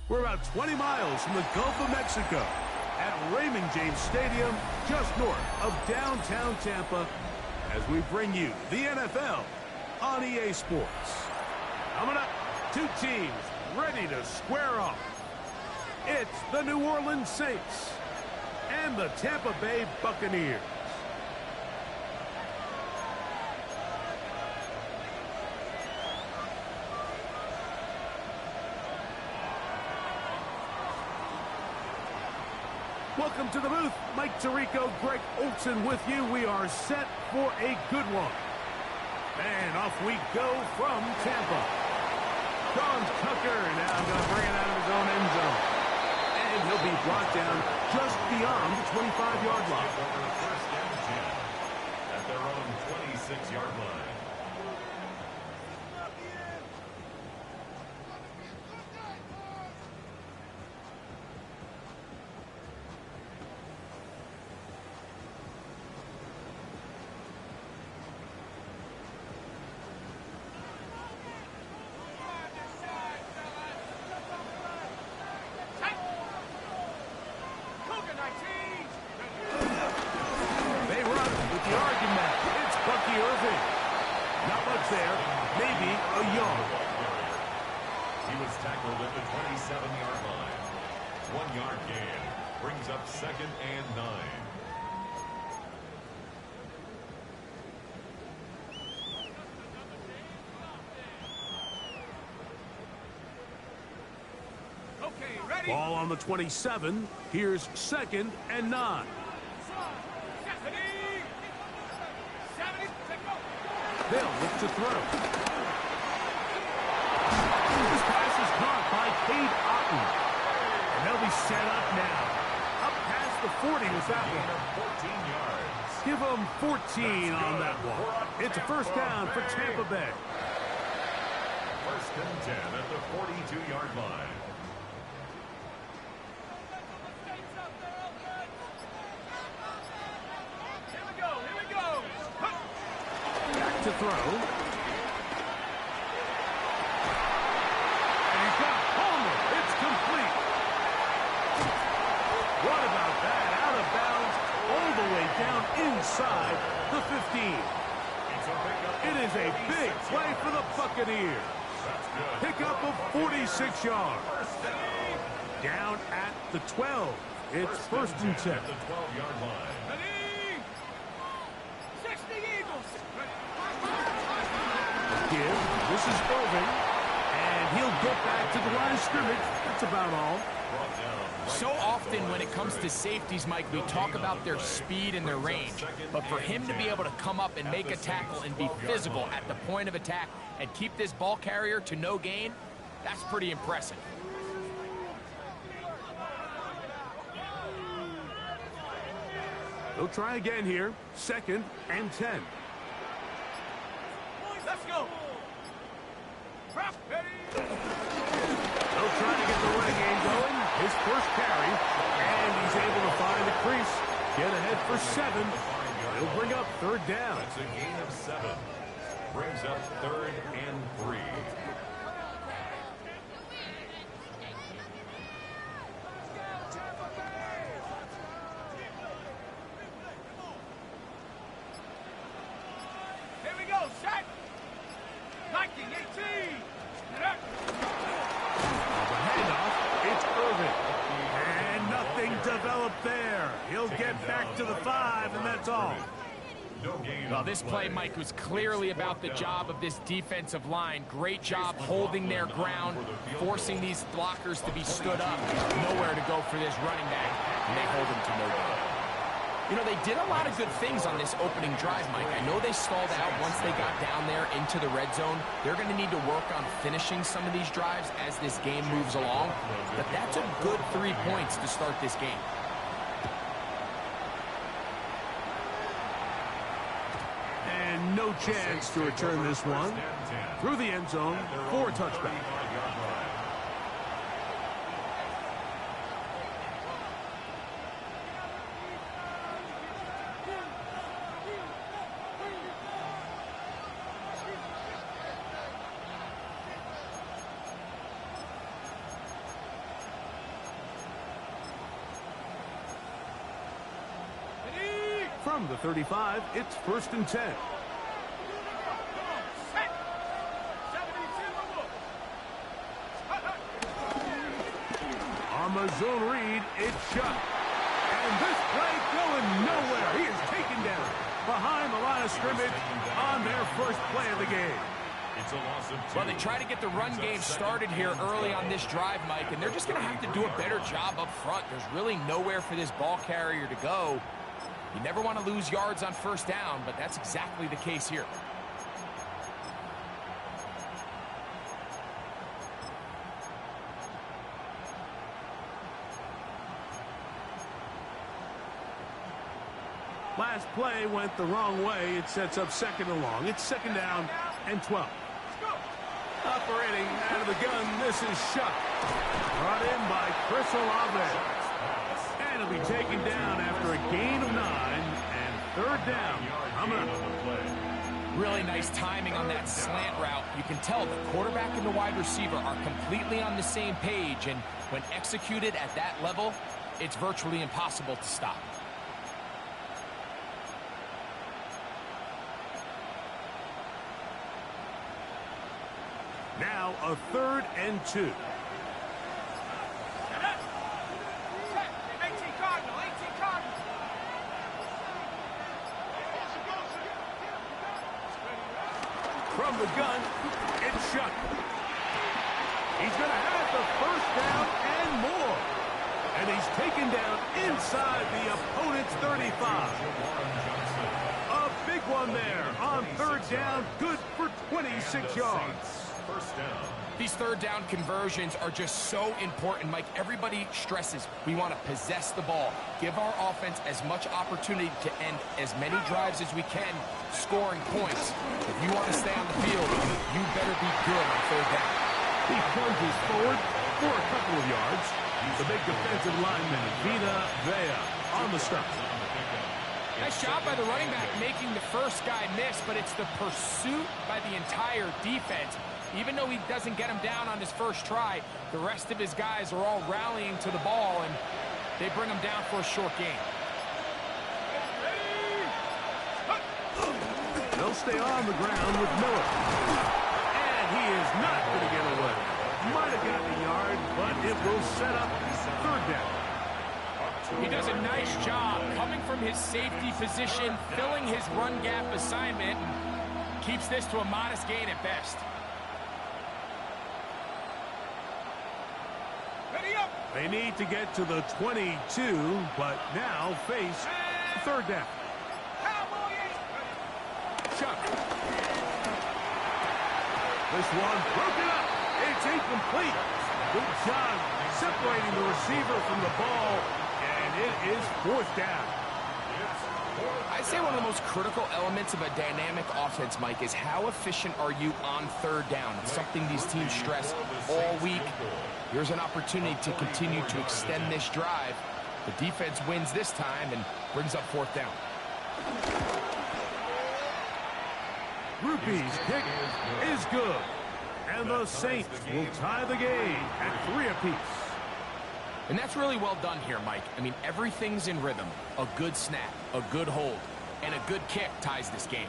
We're about 20 miles from the Gulf of Mexico at Raymond James Stadium, just north of downtown Tampa, as we bring you the NFL on EA Sports. Coming up, two teams ready to square off. It's the New Orleans Saints and the Tampa Bay Buccaneers. Welcome to the booth. Mike Tirico, Greg Olsen with you. We are set for a good one. And off we go from Tampa. Don Tucker now going to bring it out of his own end zone. And he'll be brought down just beyond the 25-yard line. First down 10 at their own 26-yard line. Second and 9. Okay, ready. Ball on the 27. Here's second and 9. They'll look to throw. This pass is caught by Cade Otton. And they'll be set up now. The 40 was that one. Give them 14 on that one. It's a first down for Tampa Bay. First and 10 at the 42-yard line. Here we go. Back to throw. And he's got Palmer. It's complete. What about that? Out of bounds, all the way down inside the 15. It is a big play for the Buccaneers. Pick up of 46 yards. Down at the 12. It's first and 10. At the 12-yard line. This is Irving. And he'll get back to the line of scrimmage. That's about all. So often when it comes to safeties, Mike, we talk about their speed and their range. But for him to be able to come up and make a tackle and be physical at the point of attack and keep this ball carrier to no gain, that's pretty impressive. They'll try again here. Second and 10. Let's go. They'll try to get the running game going. His first carry, and he's able to find the crease. Get ahead for 7. He'll bring up third down. That's a gain of 7. Brings up third and 3. Here we go, set. 19-18. It's Irvin. And nothing developed there. He'll get back to the 5, and that's all. Well, this play, Mike, was clearly about the job of this defensive line. Great job holding their ground, forcing these blockers to be stood up. Nowhere to go for this running back, and they hold him to no gain. You know, they did a lot of good things on this opening drive, Mike. I know they stalled out once they got down there into the red zone. They're going to need to work on finishing some of these drives as this game moves along. But that's a good 3 points to start this game. And no chance to return this one. Through the end zone for a touchback. From the 35, it's 1st and 10. On the zone read, it's Chuck. And this play going nowhere. He is taken down behind the line of scrimmage on their first play of the game. It's a loss of 2. Well, they try to get the run game started here early on this drive, Mike, and they're just going to have to do a better job up front. There's really nowhere for this ball carrier to go. You never want to lose yards on 1st down, but that's exactly the case here. Last play went the wrong way. It sets up 2nd and long. It's 2nd down and 12. Operating out of the gun, this is Shuck. Brought in by Chris Olave. And he'll be taken down after a gain of 9 and 3rd down. Really nice timing on that slant route. You can tell the quarterback and the wide receiver are completely on the same page, and when executed at that level, it's virtually impossible to stop. Now a 3rd and 2. 18 Cardinal, 18 Cardinal. From the gun, it's Shuck. He's going to have the 1st down and more. And he's taken down inside the opponent's 35. A big one there on 3rd down, good for 26 yards. These 3rd down conversions are just so important, Mike. Everybody stresses we want to possess the ball, give our offense as much opportunity to end as many drives as we can, scoring points. If you want to stay on the field, you better be good on 3rd down. He plunges forward for a couple of yards. The big defensive lineman, Vita Vea, on the stop. Nice job by the running back making the first guy miss, but it's the pursuit by the entire defense. Even though he doesn't get him down on his first try, the rest of his guys are all rallying to the ball, and they bring him down for a short gain. They'll stay on the ground with Miller. And he is not going to get away. Might have gotten a yard, but it will set up 3rd down. He does a nice job coming from his safety position, filling his run gap assignment, and keeps this to a modest gain at best. They need to get to the 22, but now face 3rd down. Chuck. This one broken up. It's incomplete. Good job separating the receiver from the ball, and it is 4th down. I'd say one of the most critical elements of a dynamic offense, Mike, is how efficient are you on 3rd down. It's something these teams stress all week. Here's an opportunity to continue to extend this drive. The defense wins this time and brings up 4th down. Rupee's kick is good. And the Saints will tie the game at 3 apiece. And that's really well done here, Mike. I mean, everything's in rhythm. A good snap, a good hold, and a good kick ties this game.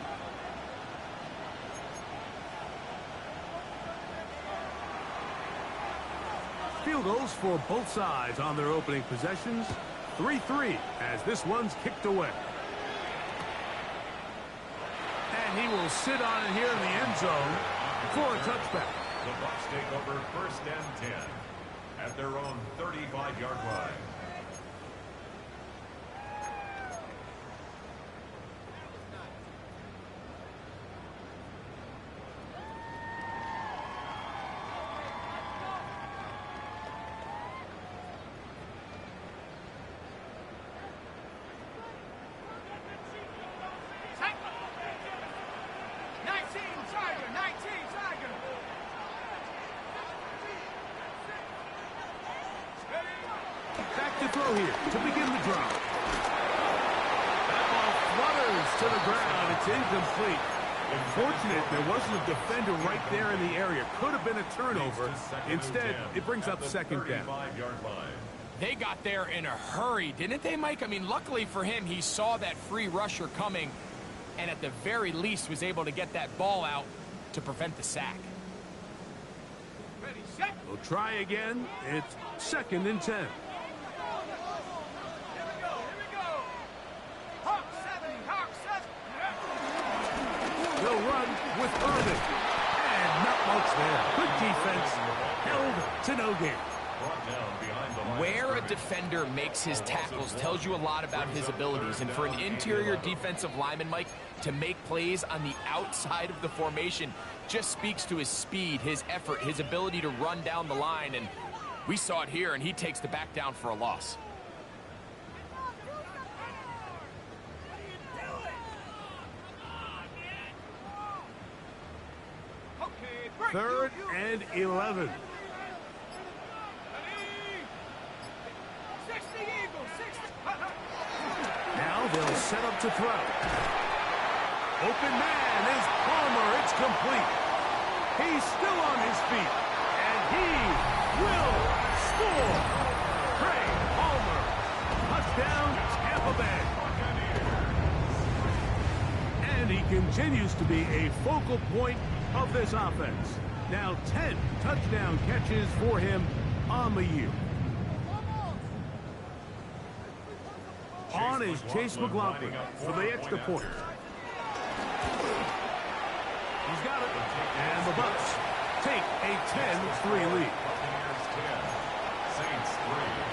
Field goals for both sides on their opening possessions. 3-3 as this one's kicked away. And he will sit on it here in the end zone for a touchback. The Bucs take over 1st and 10 at their own 35-yard line. To throw here to begin the drive. That ball flutters to the ground. It's incomplete. Unfortunate there wasn't a defender right there in the area. Could have been a turnover. Instead, it brings up 2nd down. They got there in a hurry, didn't they, Mike? I mean, luckily for him, he saw that free rusher coming and at the very least was able to get that ball out to prevent the sack. Ready, set. We'll try again. It's 2nd and 10. Here we go. Hawk 7, Hawk 7. They'll run with Irving. And not much there. Good defense. Held to no gain. Brought down behind the line. Where a defender makes his tackles tells you a lot about his abilities. And for an interior defensive lineman, Mike, to make plays on the outside of the formation just speaks to his speed, his effort, his ability to run down the line. And we saw it here, and he takes the back down for a loss. Okay, break. 3rd and 11. Ready. 60 Eagles, 60. Now they'll set up to throw. Open man is Palmer. It's complete. He's still on his feet. And he will score. Craig Palmer. Touchdown, Tampa Bay. And he continues to be a focal point of this offense. Now 10 touchdown catches for him on the year. On is Chase McLaughlin for the extra point. He's got it. And the Bucs take a 10-3 lead. Buccaneers 10, Saints 3.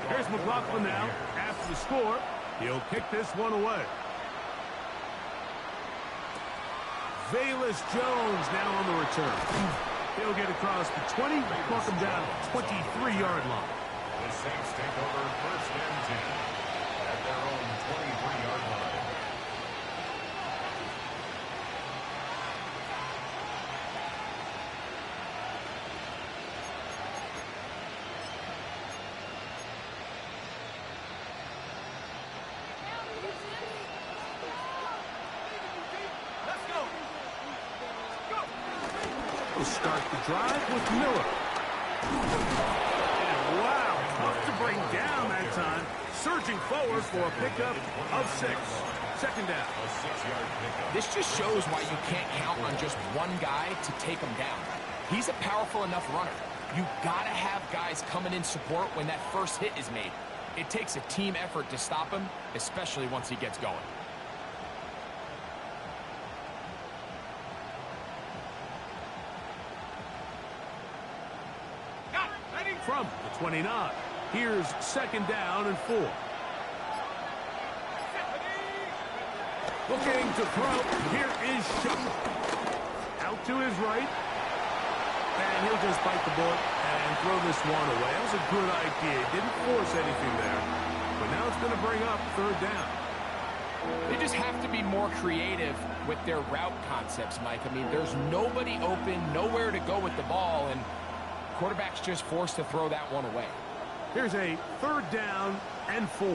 Here's McLaughlin now. After the score, he'll kick this one away. Valus Jones now on the return. He'll get across the 20, knock him down at the 23-yard line. The Saints take over 1st and 10 at their own 23-yard line. Let's go. Go. We'll start the drive with Miller. And wow, tough to bring down that time. Surging forward for a pickup of 6. 2nd down. A 6-yard pickup. This just shows why you can't count on just one guy to take him down. He's a powerful enough runner. You gotta have guys coming in support when that first hit is made. It takes a team effort to stop him, especially once he gets going. Got it. Ready. From the 29. Here's 2nd down and 4. Looking to throw. Here is Shuck. Out to his right. And he'll just bite the bullet and throw this one away. That was a good idea. Didn't force anything there. But now it's going to bring up 3rd down. They just have to be more creative with their route concepts, Mike. I mean, there's nobody open, nowhere to go with the ball, and quarterback's just forced to throw that one away. Here's a 3rd down and 4.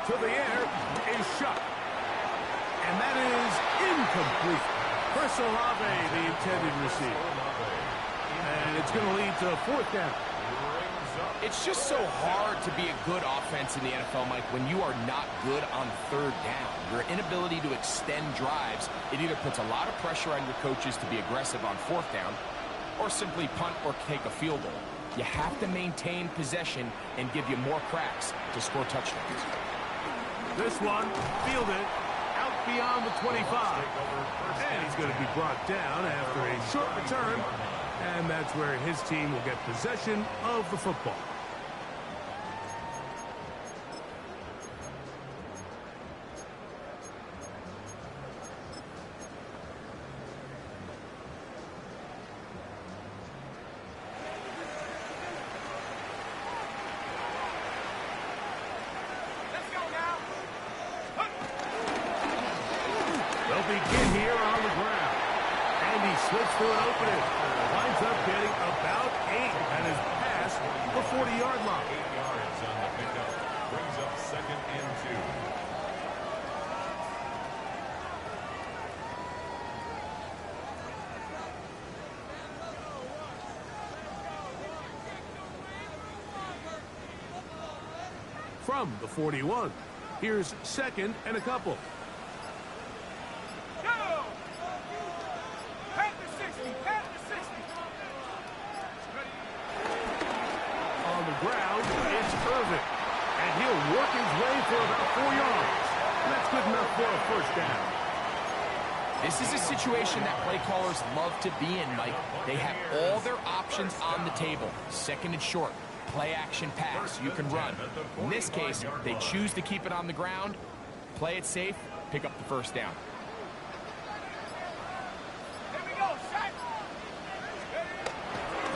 To the air is Shuck. And that is incomplete. Chris Olave, the intended receiver. And it's going to lead to 4th down. It's just so hard to be a good offense in the NFL, Mike, when you are not good on 3rd down. Your inability to extend drives, it either puts a lot of pressure on your coaches to be aggressive on 4th down or simply punt or take a field goal. You have to maintain possession and give you more cracks to score touchdowns. This one, fielded out beyond the 25. And he's going to be brought down after a short return. And that's where his team will get possession of the football. They'll begin here on the ground. And he slips through an opening. Winds up getting about 8 and is past the 40-yard line. 8 yards on the pickup. Brings up 2nd and 2. From the 41, here's 2nd and a couple. Go! Pat the 60, pat the 60. On the ground, it's Irvin. And he'll work his way for about 4 yards. That's good enough for a first down. This is a situation that play callers love to be in, Mike. They have all their options on the table. 2nd and short. Play action pass, you can run. In this case, they choose to keep it on the ground, play it safe, pick up the first down. Here we go, set.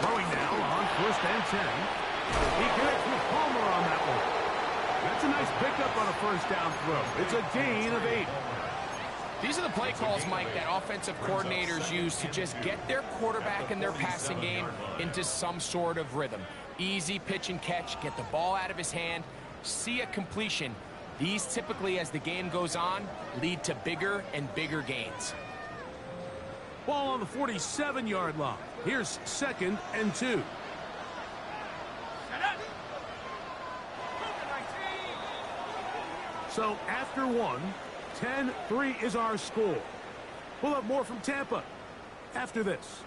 Throwing now on 1st and 10. He connects with Palmer on that one. That's a nice pickup on a first down throw. It's a gain of 8. These are the play calls, Mike, that offensive coordinators use to just get their quarterback and their passing game into some sort of rhythm. Easy pitch and catch, get the ball out of his hand, see a completion. These typically, as the game goes on, lead to bigger and bigger gains. Ball on the 47-yard line. Here's 2nd and 2. Set up. So after 1, 10-3 is our score. We'll have more from Tampa after this.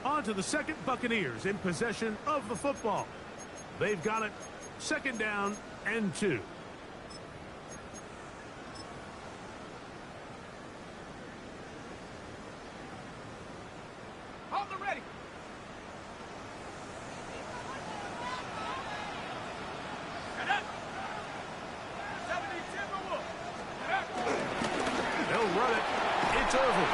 On to the 2nd Buccaneers in possession of the football. They've got it 2nd down and 2. Hold the ready. Set up. 70 Timberwolves. Set up. They'll run it. It's Irvin.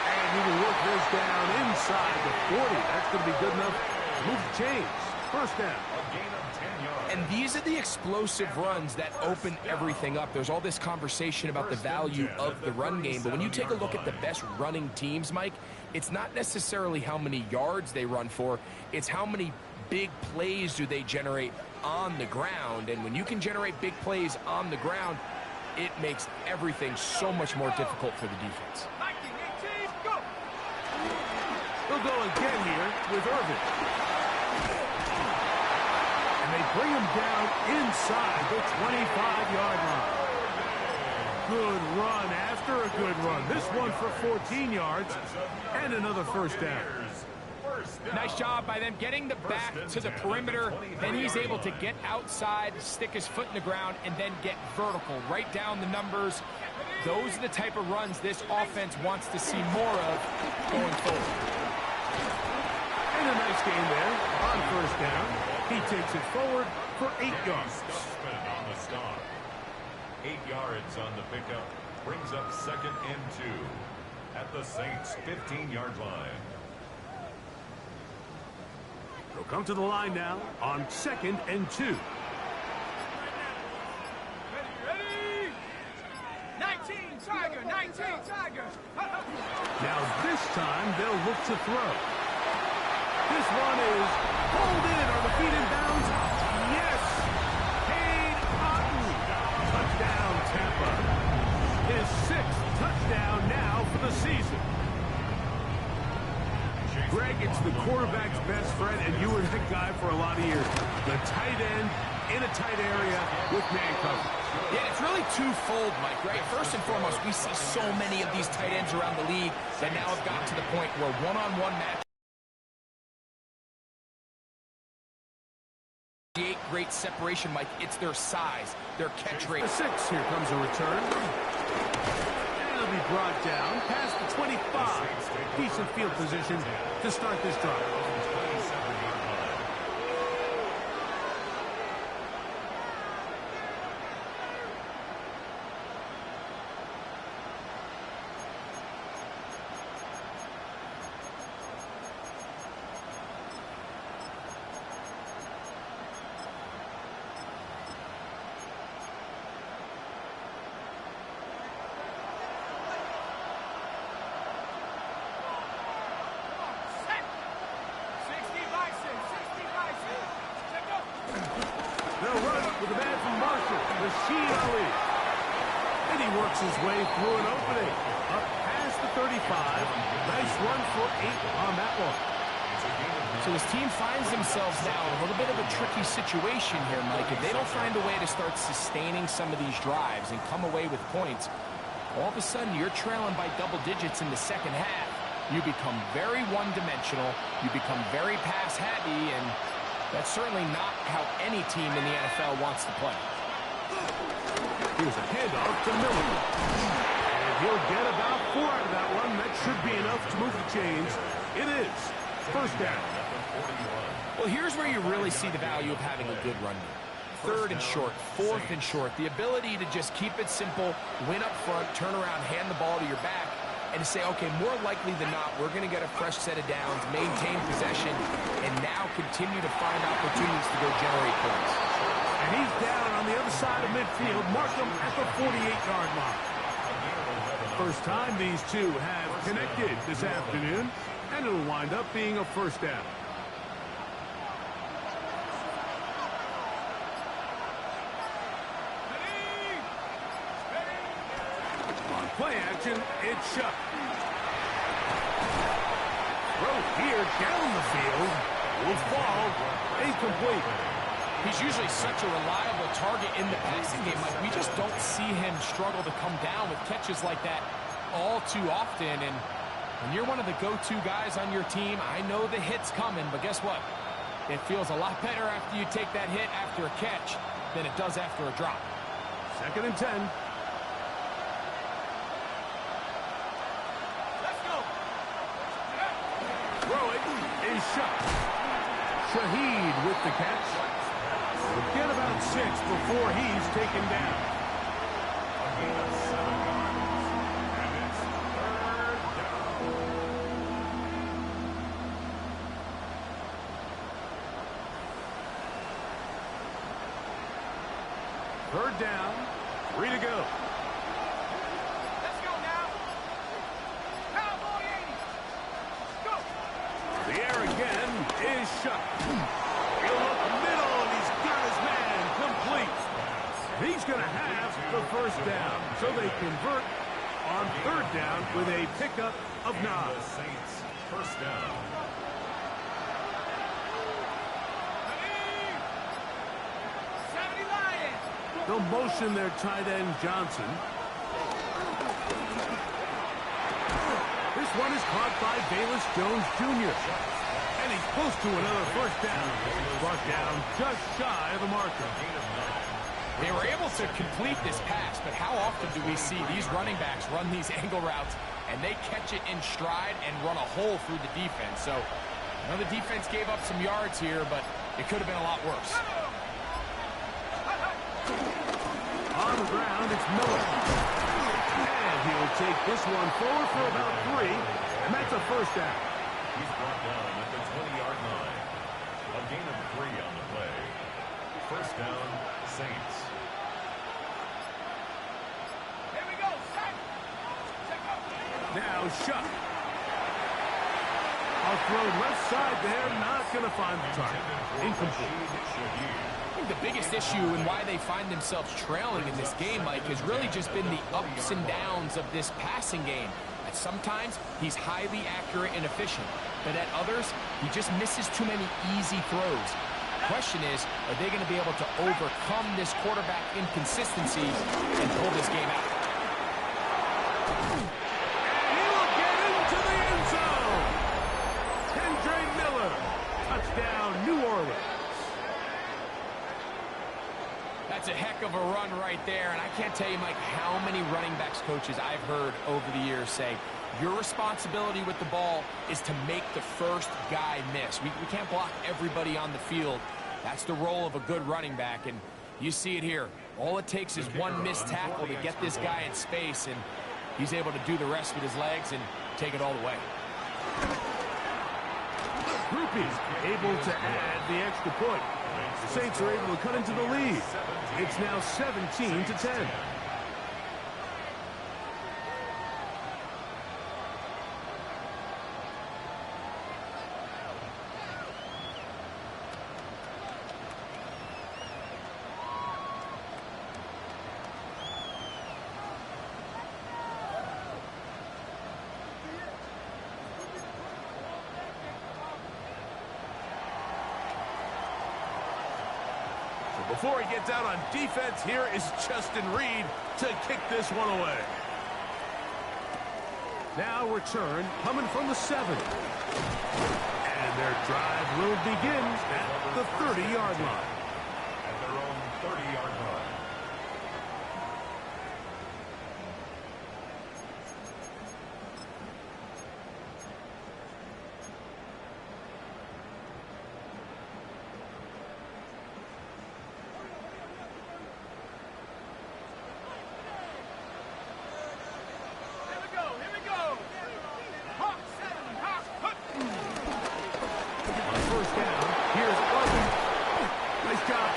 And he will work this down inside the 40. That's going to be good enough to move the chains. First down. A gain of 10 yards. And these are the explosive runs that open everything up. There's all this conversation about the value of the run game, but when you take a look at the best running teams, Mike, it's not necessarily how many yards they run for, it's how many big plays do they generate on the ground. And when you can generate big plays on the ground, it makes everything so much more difficult for the defense. 19, 18, go! They'll go again here with Irvin. And they bring him down inside the 25-yard line. Good run after a good run. This one for 14 yards and another first down. Nice job by them getting the back to the perimeter. Then he's able to get outside, stick his foot in the ground, and then get vertical. Right down the numbers. Those are the type of runs this offense wants to see more of going forward. And a nice gain there on first down. He takes it forward for 8 yards. On the stop. 8 yards on the pickup. Brings up 2nd and 2 at the Saints' 15-yard line. They'll come to the line now on 2nd and 2. Ready, ready! 19, Tiger, 19, Tiger! Now this time they'll look to throw. This one is pulled in. Are the feet in bounds? Yes! Cade Otton. Touchdown, Tampa. His 6th touchdown now for the season. Greg, it's the quarterback's best friend, and you were that guy for a lot of years. The tight end in a tight area with man coverage. Yeah, it's really twofold, Mike, right? First and foremost, we see so many of these tight ends around the league that now have gotten to the point where one-on-one match create great separation, Mike. It's their size, their catch rate. The 6, here comes a return. And it'll be brought down past the 25. Decent field position to start this drive. with a man from Marshall, Rashid Ali. And he works his way through an opening. Up past the 35. Nice run for 8 on that one. So his team finds themselves now in a little bit of a tricky situation here, Mike. If they don't find a way to start sustaining some of these drives and come away with points, all of a sudden you're trailing by double digits in the second half. You become very one-dimensional. You become very pass-heavy, and that's certainly not how any team in the NFL wants to play. Here's a handoff to Miller. And he'll get about 4 out of that one. That should be enough to move the chains. It is. First down. Well, here's where you really see the value of having a good run game. 3rd and short, 4th and short. The ability to just keep it simple, win up front, turn around, hand the ball to your back, and to say, okay, more likely than not, we're going to get a fresh set of downs, maintain possession, and now continue to find opportunities to go generate points. And he's down on the other side of midfield. Mark him at the 48-yard mark. First time these two have connected this afternoon, and it'll wind up being a first down. On play action, it's Shuck. Throw here down the field. Will fall. Incomplete. He's usually such a reliable target in the passing game. Like, we just don't see him struggle to come down with catches like that all too often. And when you're one of the go-to guys on your team, I know the hit's coming, but guess what? It feels a lot better after you take that hit after a catch than it does after a drop. 2nd and 10. Let's go. Throwing is Shuck. Shaheed with the catch. We'll get about 6 before he's taken down. A gain of 7 yards. And it's 3rd down. 3rd down. 3 to go. Let's go now. Cowboy 80. Go. The air again is Shuck. He'll look middle, and he's got his man complete. He's going to have the first down. So they convert on 3rd down with a pickup of 9. The Saints first down. Ready. 70 Lions. They'll motion their tight end Johnson. This one is caught by Bayless Jones Jr. And he's close to another first down. Brought down just shy of the marker. They were able to complete this pass, but how often do we see these running backs run these angle routes and they catch it in stride and run a hole through the defense? So, I know the defense gave up some yards here, but it could have been a lot worse. On the ground, it's Miller. And he'll take this one forward for about 3, and that's a first down. He's brought down at the 20-yard line. A gain of 3 on the play. First down, Saints. Here we go. Set. Check out. Now Shuck. I'll throw left side there, not going to find the target. Incomplete. I think the biggest issue and why they find themselves trailing in this game, Mike, has really just been the ups and downs of this passing game. At sometimes, he's highly accurate and efficient, but at others, he just misses too many easy throws. The question is, are they going to be able to overcome this quarterback inconsistency and pull this game out? And he'll get into the end zone. Kendre Miller. Touchdown, New Orleans. That's a heck of a run right there, and I can't tell you, Mike, how many running backs coaches I've heard over the years say, your responsibility with the ball is to make the first guy miss. We can't block everybody on the field. That's the role of a good running back, and you see it here. All it takes is one missed tackle to get this guy in space, and he's able to do the rest with his legs and take it all the way. Groupies able to add the extra point. The Saints are able to cut into the lead. It's now 17-10. Before he gets out on defense, here is Justin Reed to kick this one away. Now return coming from the 7. And their drive will begin at the 30-yard line. At their own 30-yard line.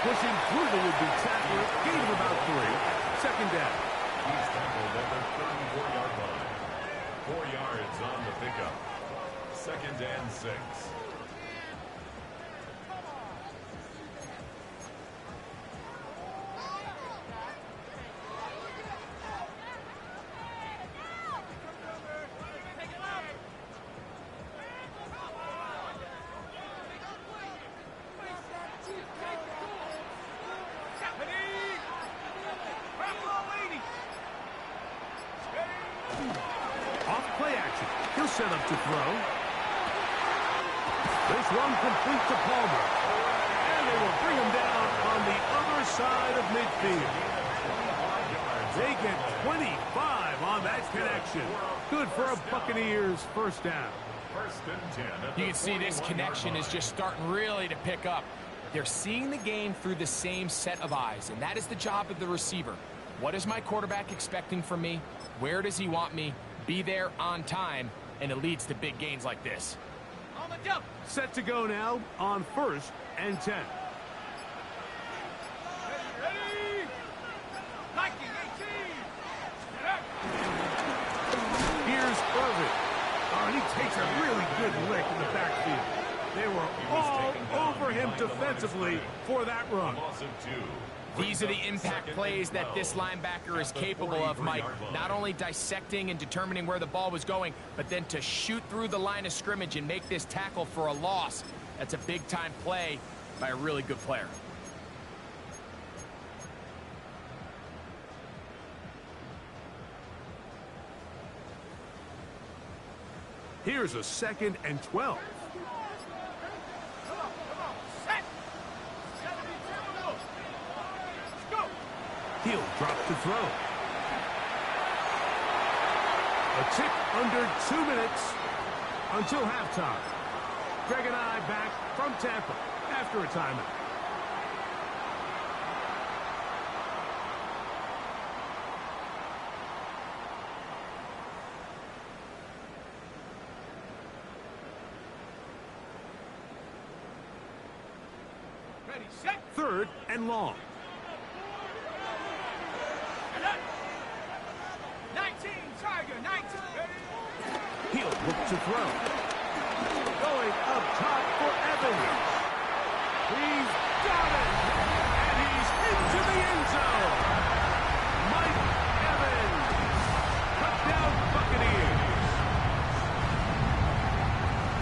Pushing through the would-be tackler, gain of about 3. Second down. He's tackled at the 34-yard line. 4 yards on the pickup. Second and 6. Set up to throw. This one complete to Palmer. And they will bring him down on the other side of midfield. They get 25 on that connection. Good for a Buccaneers first down. You can see this connection is just starting really to pick up. They're seeing the game through the same set of eyes, and that is the job of the receiver. What is my quarterback expecting from me? Where does he want me? Be there on time. And it leads to big gains like this. On the jump. Set to go now on 1st and 10. Ready? 19, 18. Here's Irvin. Oh, and he takes a really good lick in the backfield. They were all over him defensively for that run. These are the impact plays that this linebacker is capable of, Mike. Not only dissecting and determining where the ball was going, but then to shoot through the line of scrimmage and make this tackle for a loss. That's a big-time play by a really good player. Here's a 2nd and 12. He'll drop to throw. A tick under 2 minutes until halftime. Greg and I back from Tampa after a timeout. Ready, set. 3rd and long. 19, Tiger, 19. He'll look to throw. Going up top for Evans. He's got it. And he's into the end zone. Mike Evans. Touchdown Buccaneers.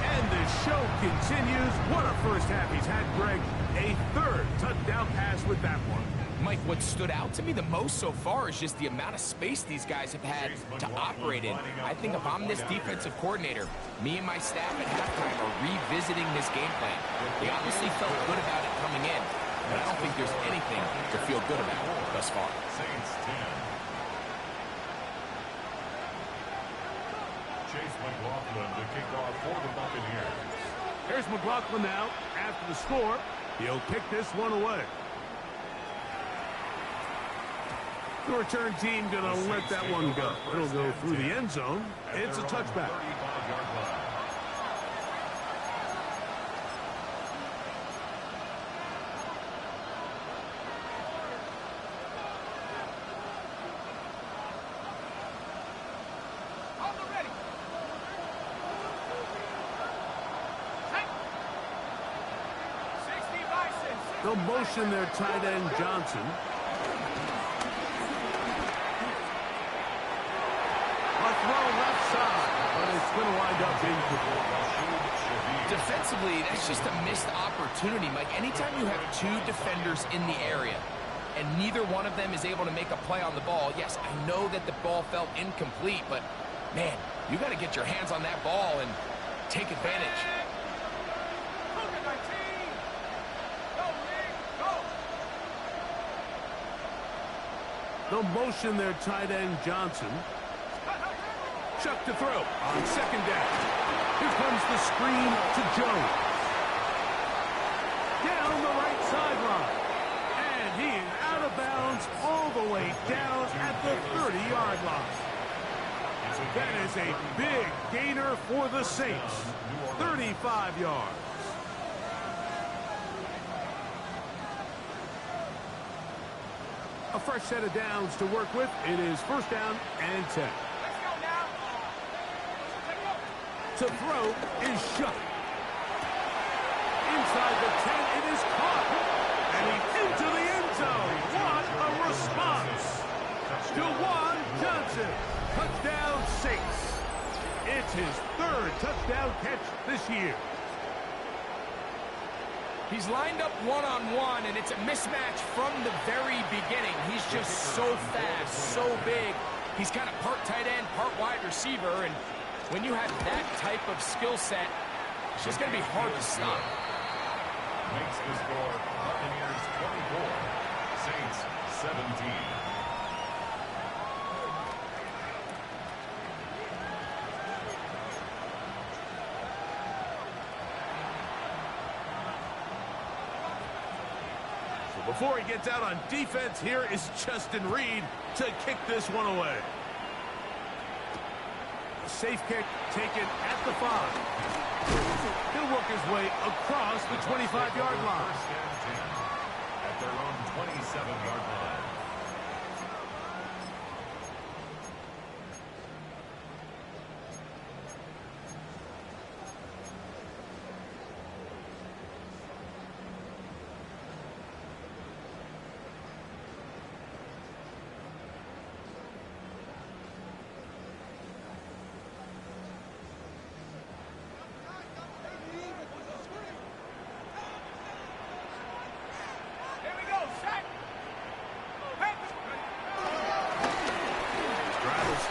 And the show continues. What a first half he's had, Greg. A 3rd touchdown pass with that one. Mike, what stood out to me the most so far is just the amount of space these guys have had to operate in. I think if I'm this defensive coordinator, me and my staff at halftime are revisiting this game plan. They obviously felt good about it coming in, but I don't think there's anything to feel good about thus far. Saints 10. Chase McLaughlin to kick off for the Buccaneers. Here's McLaughlin now after the score. He'll kick this one away. The return team going to let that one go. It'll go through the end zone. It's a touchback. On the ready. Set. 60 Bison. They'll motion their tight end Johnson. A throw left side, but it's going to wind up incomplete. Defensively, that's just a missed opportunity, Mike. Anytime you have two defenders in the area and neither one of them is able to make a play on the ball, yes, I know that the ball felt incomplete, but, man, you got to get your hands on that ball and take advantage. The motion there, tight end Johnson. Chuck to throw on second down. Here comes the screen to Jones. Down the right sideline. And he is out of bounds all the way down at the 30-yard line. That is a big gainer for the Saints. 35 yards. A fresh set of downs to work with. It is first down and 10. To throw is shut. Inside the 10, it is caught. And he's into the end zone. What a response. Juwan Johnson. Touchdown Saints. It's his third touchdown catch this year. He's lined up one-on-one, and it's a mismatch from the very beginning. He's just so fast, so big. He's kind of part tight end, part wide receiver, and when you have that type of skill set, it's just going to be hard to stop. Makes the score Buccaneers 24, Saints 17. Before he gets out on defense, here is Justin Reed to kick this one away. A safe kick taken at the 5. He'll work his way across the 25-yard line. First and 10 at their own 27-yard line.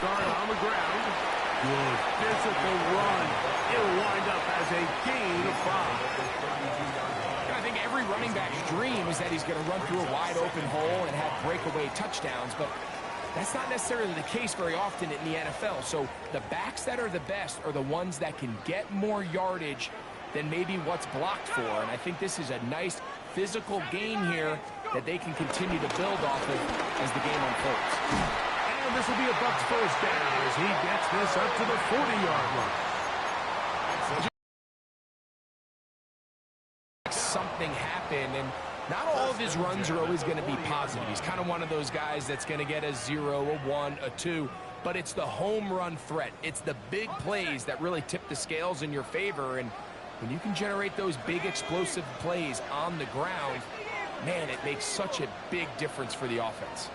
Start on the ground. Good physical run. It'll wind up as a gain of 5. I think every running back's dream is that he's going to run through a wide open hole and have breakaway touchdowns, but that's not necessarily the case very often in the NFL. So the backs that are the best are the ones that can get more yardage than maybe what's blocked for. And I think this is a nice physical gain here that they can continue to build off of as the game unfolds. And this will be a Bucs first down as he gets this up to the 40-yard line. Something happened, and not all of his runs are always going to be positive. He's kind of one of those guys that's going to get a 0, a 1, a 2, but it's the home run threat. It's the big plays that really tip the scales in your favor, and when you can generate those big explosive plays on the ground, man, it makes such a big difference for the offense.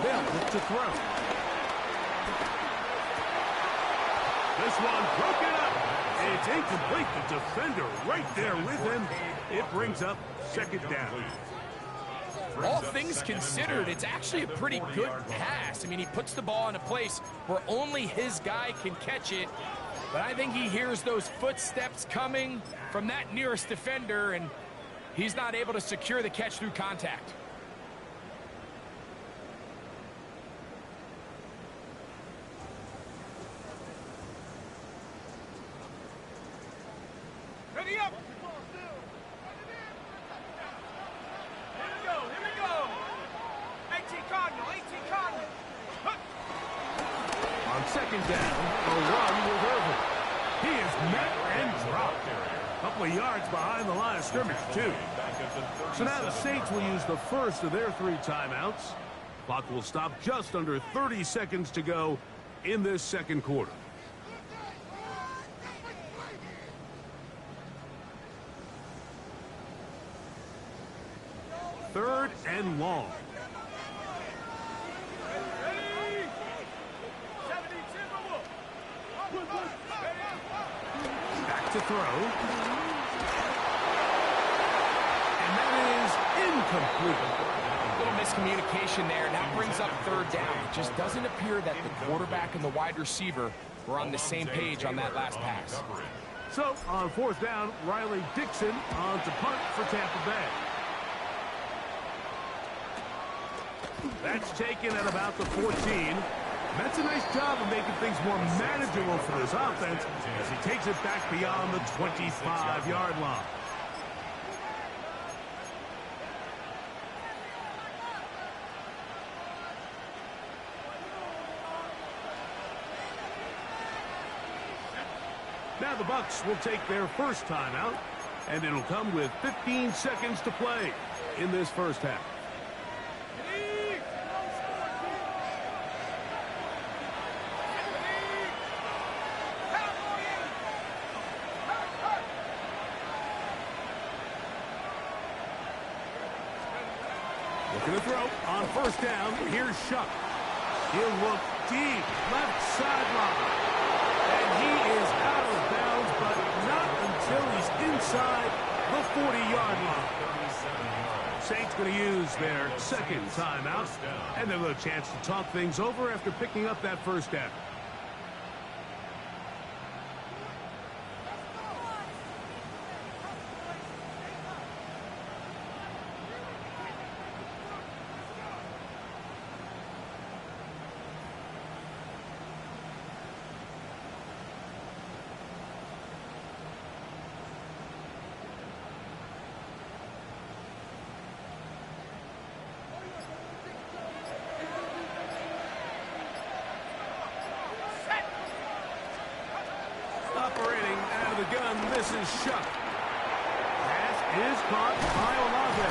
They'll look to throw. This one broken up. It's incomplete. The defender right there with him. It brings up second down. All things considered, it's actually a pretty good pass. I mean, he puts the ball in a place where only his guy can catch it. But I think he hears those footsteps coming from that nearest defender, and he's not able to secure the catch through contact. Ready up! Here we go! 18 Cardinal, 18 Cardinal! On second down, a run with Irvin. He is met and dropped. A couple of yards behind the line of scrimmage, too. So now the Saints will use the first of their 3 timeouts. Clock will stop just under 30 seconds to go in this second quarter. Third and long. Ready? 70 Timberwolves. to throw. And that is incomplete. A little miscommunication there, and that brings up third down. It just doesn't appear that the quarterback and the wide receiver were on the same page on that last pass. So, on fourth down, Riley Dixon on to punt for Tampa Bay. That's taken at about the 14. That's a nice job of making things more manageable for this offense as he takes it back beyond the 25-yard line. Now the Bucs will take their first timeout, and it'll come with 15 seconds to play in this first half. Looking to throw on first down. Here's Shuck. He'll look deep, left sideline. And he is out of bounds, but not until he's inside the 40-yard line. Saints going to use their second timeout, and they'll have a chance to talk things over after picking up that first down. Operating out of the gun, this is Shuck. Pass is caught by Olave.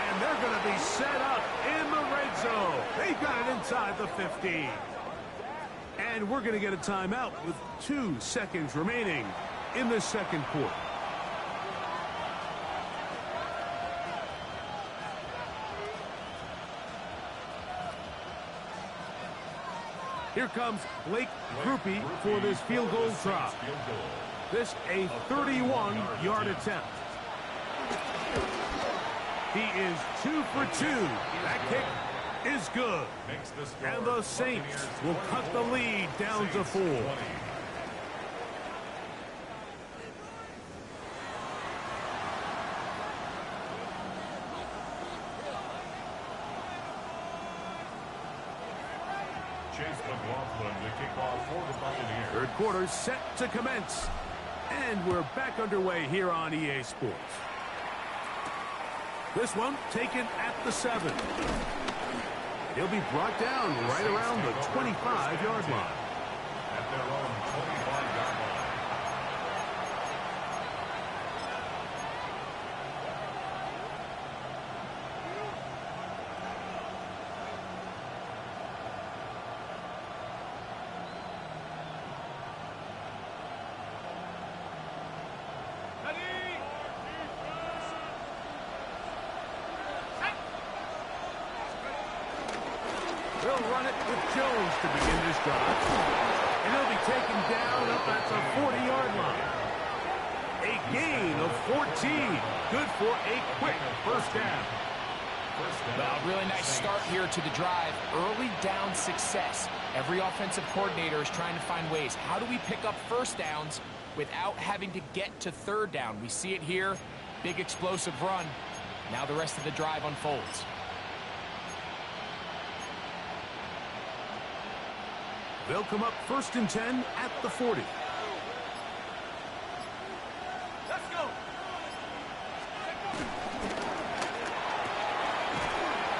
And they're going to be set up in the red zone. They've got it inside the 15. And we're going to get a timeout with 2 seconds remaining in the second quarter. Here comes Blake Grupe for this field goal try. This a 31-yard attempt. He is 2 for 2. That kick is good. And the Saints will cut the lead down to 4. Third quarter set to commence. And we're back underway here on EA Sports. This one taken at the 7. He'll be brought down right around the 25-yard line. At their own 25-yard line. They'll run it with Jones to begin this drive. And he'll be taken down up at the 40-yard line. A gain of 14. Good for a quick first down. A really nice start here to the drive. Early down success. Every offensive coordinator is trying to find ways. How do we pick up first downs without having to get to third down? We see it here. Big explosive run. Now the rest of the drive unfolds. They'll come up first and 10 at the 40. Let's go.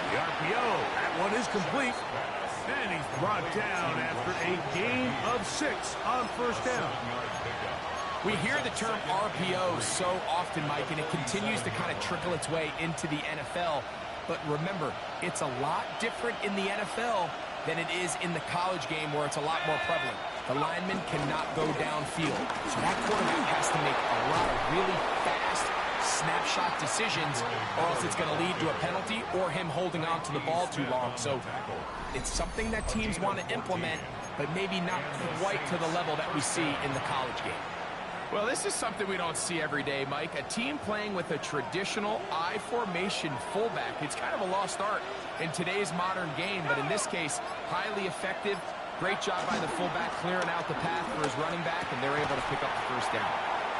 The RPO, that one is complete. And he's brought down after a gain of 6 on first down. We hear the term RPO so often, Mike, and it continues to kind of trickle its way into the NFL. But remember, it's a lot different in the NFL than it is in the college game where it's a lot more prevalent. The lineman cannot go downfield. So that quarterback has to make a lot of really fast snapshot decisions or else it's going to lead to a penalty or him holding on to the ball too long. So it's something that teams want to implement, but maybe not quite to the level that we see in the college game. Well, this is something we don't see every day, Mike. A team playing with a traditional I formation fullback. It's kind of a lost art in today's modern game, but in this case, highly effective. Great job by the fullback clearing out the path for his running back, and they're able to pick up the first down.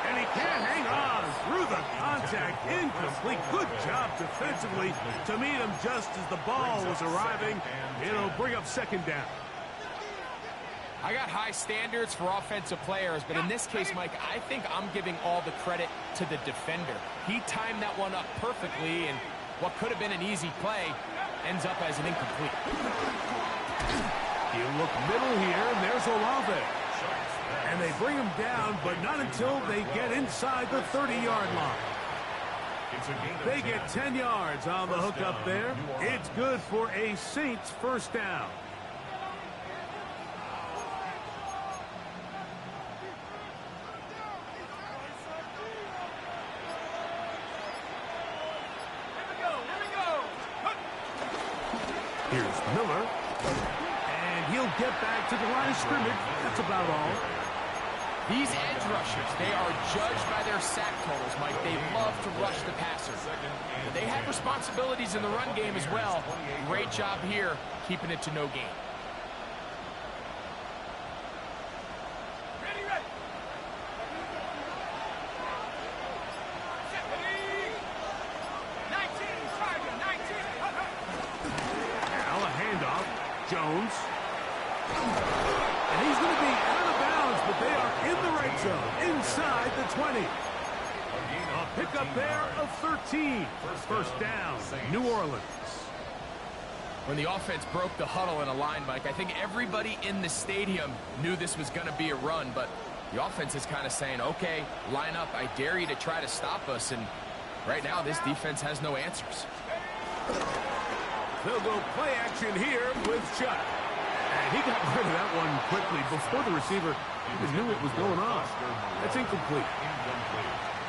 And he can't hang on through the contact. Incomplete. Good job defensively to meet him just as the ball was arriving. It'll bring up second down. I got high standards for offensive players, but in this case, Mike, I think I'm giving all the credit to the defender. He timed that one up perfectly, and what could have been an easy play ends up as an incomplete. You look middle here, and there's Omfl. And they bring him down, but not until they get inside the 30-yard line. They get 10 yards on the hook up there. It's good for a Saints first down. Here's Miller. And he'll get back to the line of scrimmage. That's about all. These edge rushers, they are judged by their sack totals, Mike. They love to rush the passer. But they have responsibilities in the run game as well. Great job here, keeping it to no gain. Ready, ready. Set, ready. 19, target, 19. Now a handoff. Jones. And he's going to be out of bounds, but they are in the right zone, inside the 20. A pickup there of 13. First down, New Orleans. When the offense broke the huddle in a line, Mike, I think everybody in the stadium knew this was going to be a run, but the offense is kind of saying, okay, line up, I dare you to try to stop us, and right now this defense has no answers. They'll go play action here with Chuck. And he got rid of that one quickly before the receiver even knew what was going on. That's incomplete.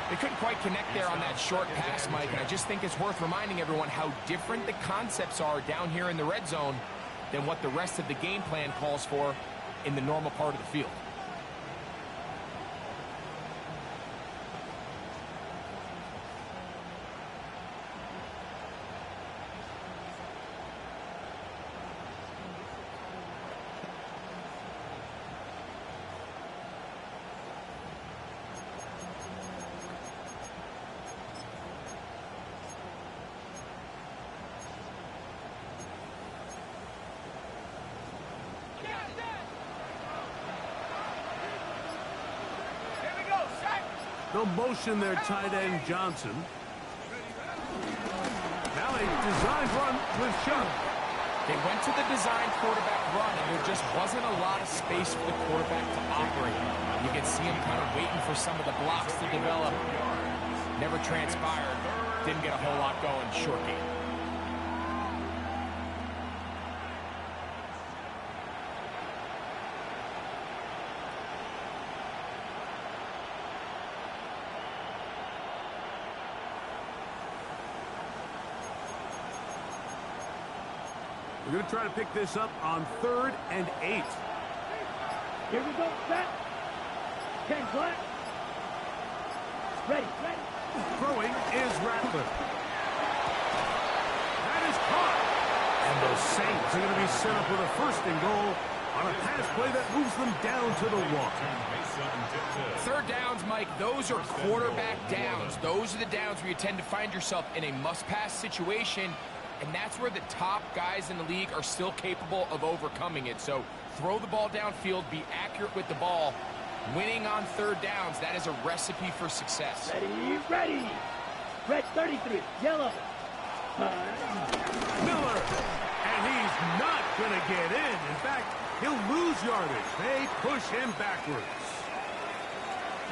They couldn't quite connect there on that short pass, Mike, and I just think it's worth reminding everyone how different the concepts are down here in the red zone than what the rest of the game plan calls for in the normal part of the field. They'll motion their tight end, Johnson. Now a design run with Chuck. They went to the design quarterback run, and there just wasn't a lot of space for the quarterback to operate. You can see him kind of waiting for some of the blocks to develop. Never transpired. Didn't get a whole lot going. Short game. We're going to try to pick this up on 3rd and 8. Here we go, set. 10 flat. Ready, ready. Throwing is Rattler. That is caught. And the Saints are going to be set up with a 1st and goal on a pass play that moves them down to the 1. 3rd downs, Mike, those are quarterback downs. Those are the downs where you tend to find yourself in a must-pass situation. And that's where the top guys in the league are still capable of overcoming it. So throw the ball downfield, be accurate with the ball. Winning on 3rd downs, that is a recipe for success. Ready, ready. Red 33, yellow. Miller, and he's not going to get in. In fact, he'll lose yardage. They push him backwards.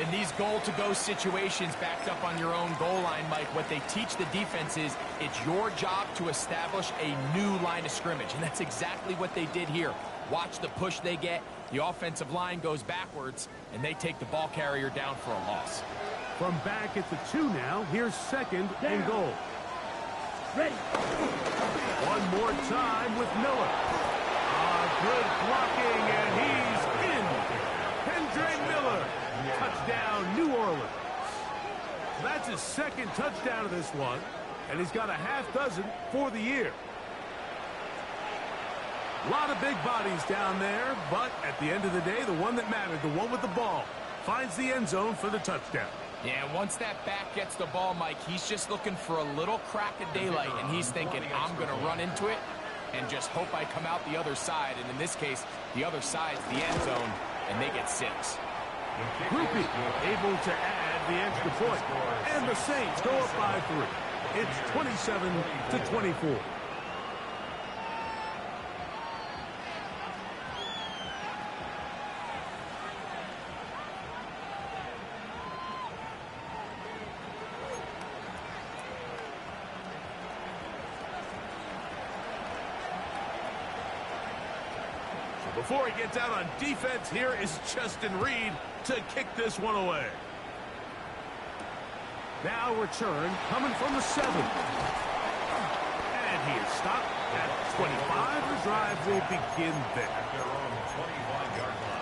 In these goal-to-go situations backed up on your own goal line, Mike, what they teach the defense is it's your job to establish a new line of scrimmage, and that's exactly what they did here. Watch the push they get. The offensive line goes backwards, and they take the ball carrier down for a loss. From back at the 2 now, here's 2nd and goal. Ready. One more time with Miller. Good blocking, and he's in. Miller. Touchdown, New second touchdown of this one, and he's got a half dozen for the year. A lot of big bodies down there, but at the end of the day, the one that mattered, the one with the ball, finds the end zone for the touchdown. Yeah, once that back gets the ball, Mike, he's just looking for a little crack of daylight, and he's thinking, I'm going to run into it and just hope I come out the other side. And in this case, the other side's the end zone, and they get 6. Groupie able to add the extra point, and the Saints go up by 3. It's 27-24. Before he gets out on defense, here is Justin Reed to kick this one away. Now return coming from the 7. And he is stopped at 25. The drive will begin there. At their own 25-yard line.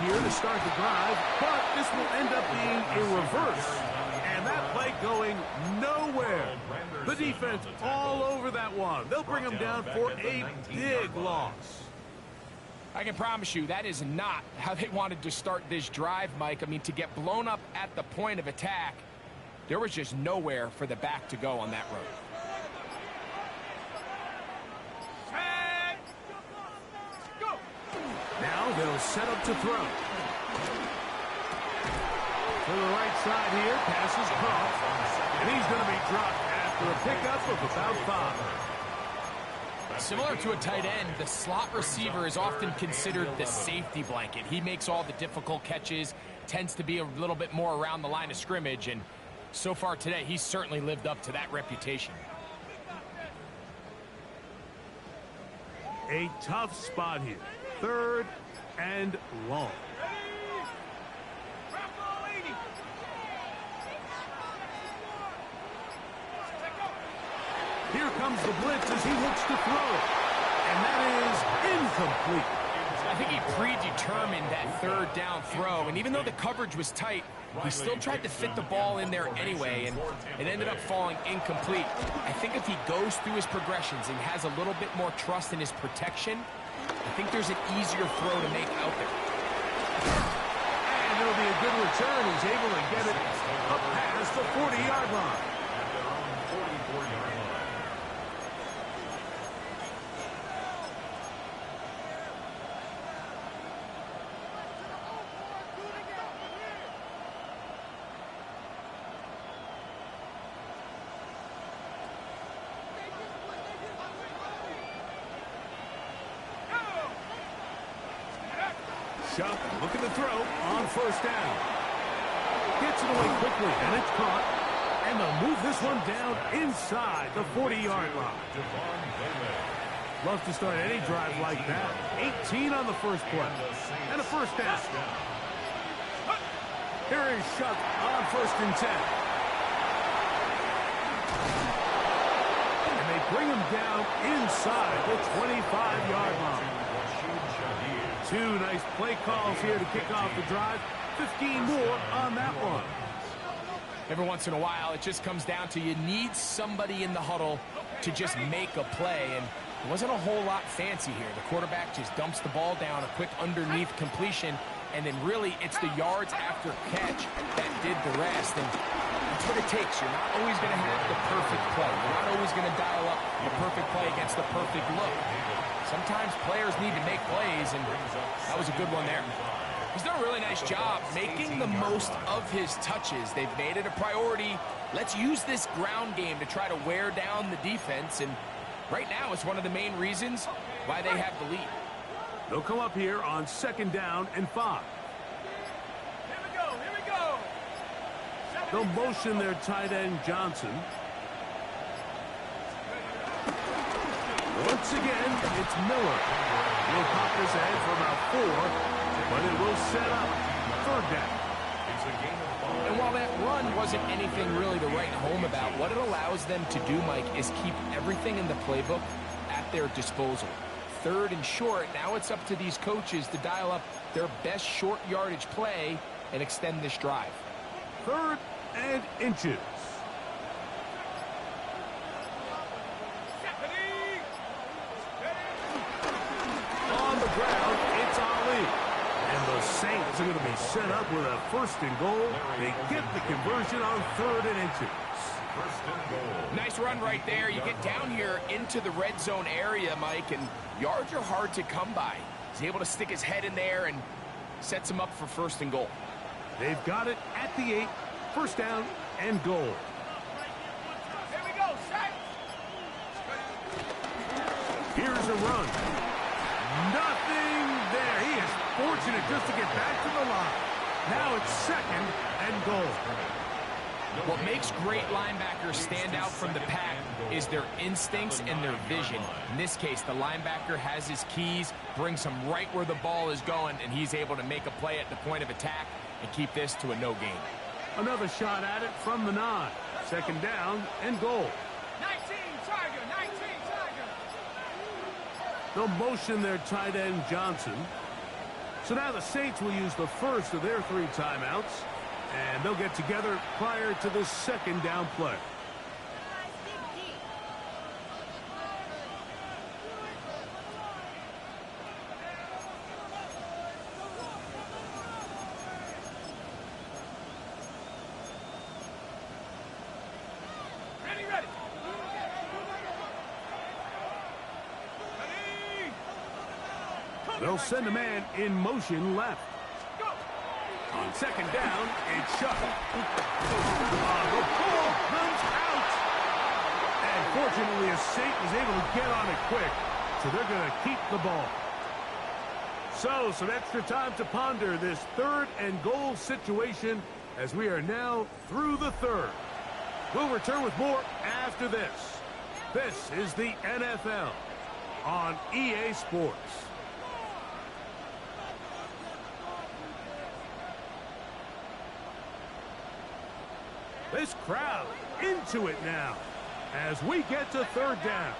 Here to start the drive, but this will end up being a reverse, and that play going nowhere. The defense all over that one. They'll bring them down for a big loss. I can promise you that is not how they wanted to start this drive, Mike. I mean, to get blown up at the point of attack, there was just nowhere for the back to go on that road. Now they'll set up to throw. To the right side here, pass is caught, and he's going to be dropped after a pickup of about 5. Similar to a tight end, the slot receiver is often considered the safety blanket. He makes all the difficult catches, tends to be a little bit more around the line of scrimmage, and so far today, he's certainly lived up to that reputation. A tough spot here. 3rd and long. Here comes the blitz as he looks to throw. And that is incomplete. I think he predetermined that 3rd down throw, and even though the coverage was tight, he still tried to fit the ball in there anyway, and it ended up falling incomplete. I think if he goes through his progressions and has a little bit more trust in his protection, I think there's an easier throw to make out there. And it'll be a good return. He's able to get it up past the 40-yard line. At their own 44-yard line. Shuck looking to throw on 1st down. Gets it away quickly, and it's caught. And they'll move this one down inside the 40-yard line. Love to start any drive like that. 18 on the first play. And a 1st down. Here is Shuck on 1st and 10. And they bring him down inside the 25-yard line. 2 nice play calls here to kick off the drive. 15 more on that one. Every once in a while, it just comes down to you need somebody in the huddle to just make a play, and it wasn't a whole lot fancy here. The quarterback just dumps the ball down, a quick underneath completion, and then really it's the yards after catch that did the rest, and that's what it takes. You're not always going to have the perfect play. You're not always going to dial up the perfect play against the perfect look. Sometimes players need to make plays, and that was a good one there. He's done a really nice job making the most of his touches. They've made it a priority. Let's use this ground game to try to wear down the defense, and right now it's one of the main reasons why they have the lead. They'll come up here on 2nd down and 5. Here we go. They'll motion their tight end, Johnson. Once again, it's Miller. He'll pop this ahead for about 4, but it will set up 3rd down. And while that run wasn't anything really to write home about, what it allows them to do, Mike, is keep everything in the playbook at their disposal. 3rd and short, now it's up to these coaches to dial up their best short yardage play and extend this drive. 3rd and inches. On the ground, it's Ali. And the Saints are going to be set up with a 1st and goal. They get the conversion on 3rd and inches. 1st and goal. Nice run right there. You get down here into the red zone area, Mike, and yards are hard to come by. He's able to stick his head in there and sets him up for 1st and goal. They've got it at the 8, 1st down and goal. Here we go, set. Here's a run. Nothing there. He is fortunate just to get back to the line. Now it's 2nd and goal. What makes great linebackers stand out from the pack is their instincts and their vision. In this case, the linebacker has his keys, brings him right where the ball is going, and he's able to make a play at the point of attack and keep this to a no gain. Another shot at it from the 9. 2nd down and goal. 19, Tiger, 19, Tiger. They'll motion their tight end Johnson. So now the Saints will use the first of their 3 timeouts, and they'll get together prior to the 2nd down play. Ready, ready. They'll send a man in motion left. Go. On 2nd down, it's shut. The ball comes out. And fortunately, a Saint was able to get on it quick, so they're going to keep the ball. So, some extra time to ponder this 3rd and goal situation as we are now through the 3rd. We'll return with more after this. This is the NFL on EA Sports. This crowd into it now as we get to 3rd down.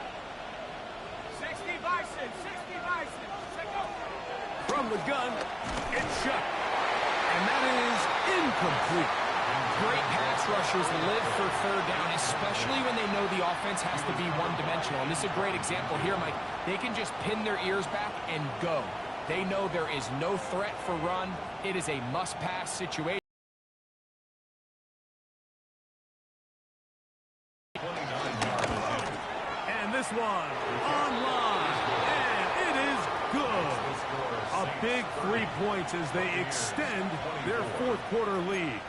60 Bison, 60 Bison. Check out. From the gun, it's shut. And that is incomplete. Great pass rushers live for 3rd down, especially when they know the offense has to be one-dimensional. And this is a great example here, Mike. They can just pin their ears back and go. They know there is no threat for run. It is a must-pass situation. And this one online. And it is good. A big 3 points as they extend their 4th quarter lead.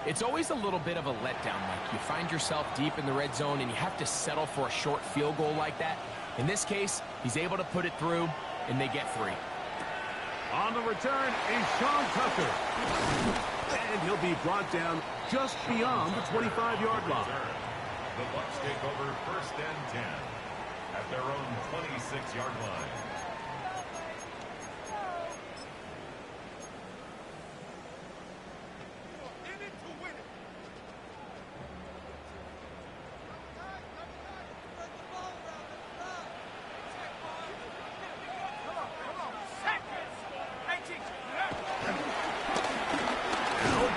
It's always a little bit of a letdown, Mike. You find yourself deep in the red zone and you have to settle for a short field goal like that. In this case, he's able to put it through, and they get 3. On the return is Sean Tucker. And he'll be brought down just beyond the 25-yard line. The Bucs take over 1st and 10 at their own 26-yard line.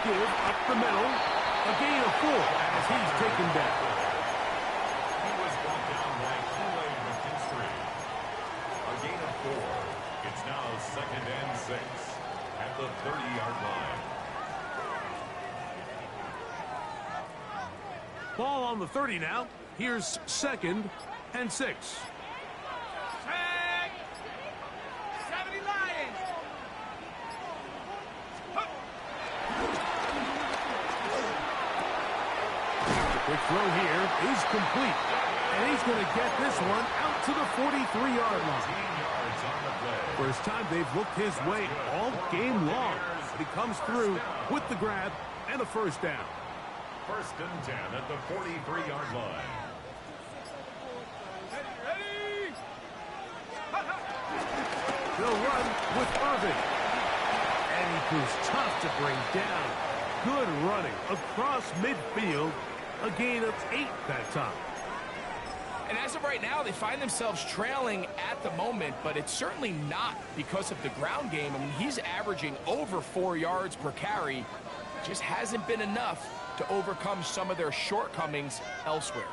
Give up the middle. A gain of 4 as he's taken down. He was brought down by Kool-Aid McKinstry. A gain of 4. It's now 2nd and 6 at the 30-yard line. Ball on the 30 now. Here's 2nd and 6. Tag. 70 Lions. Quick throw here is complete. And he's going to get this one out to the 43-yard line. 10 yards on the play. First time they've looked his way all game long. He comes through with the grab and a 1st down. 1st and 10 at the 43-yard line. Ready? They'll run with Irving. And he proves tough to bring down. Good running across midfield. A gain of 8 that time. And as of right now, they find themselves trailing at the moment, but it's certainly not because of the ground game. I mean, he's averaging over 4 yards per carry. Just hasn't been enough to overcome some of their shortcomings elsewhere.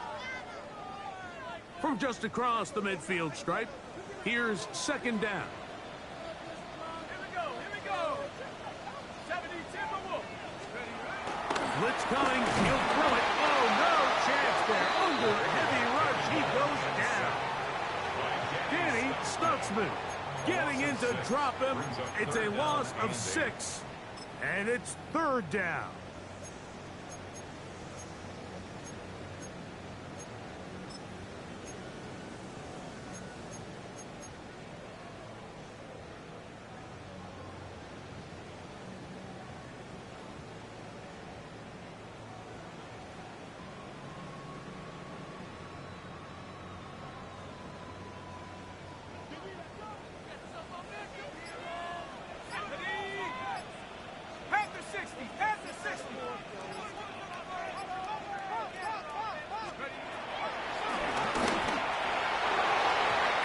From just across the midfield stripe, here's second down. Here we go. 70 Timberwolves. Blitz coming, he'll throw it. Oh, no chance there. Under heavy rush, he goes down. Danny Stutzman getting in to drop him. It's a loss of 6, and it's third down. Panther 60. Panther 60.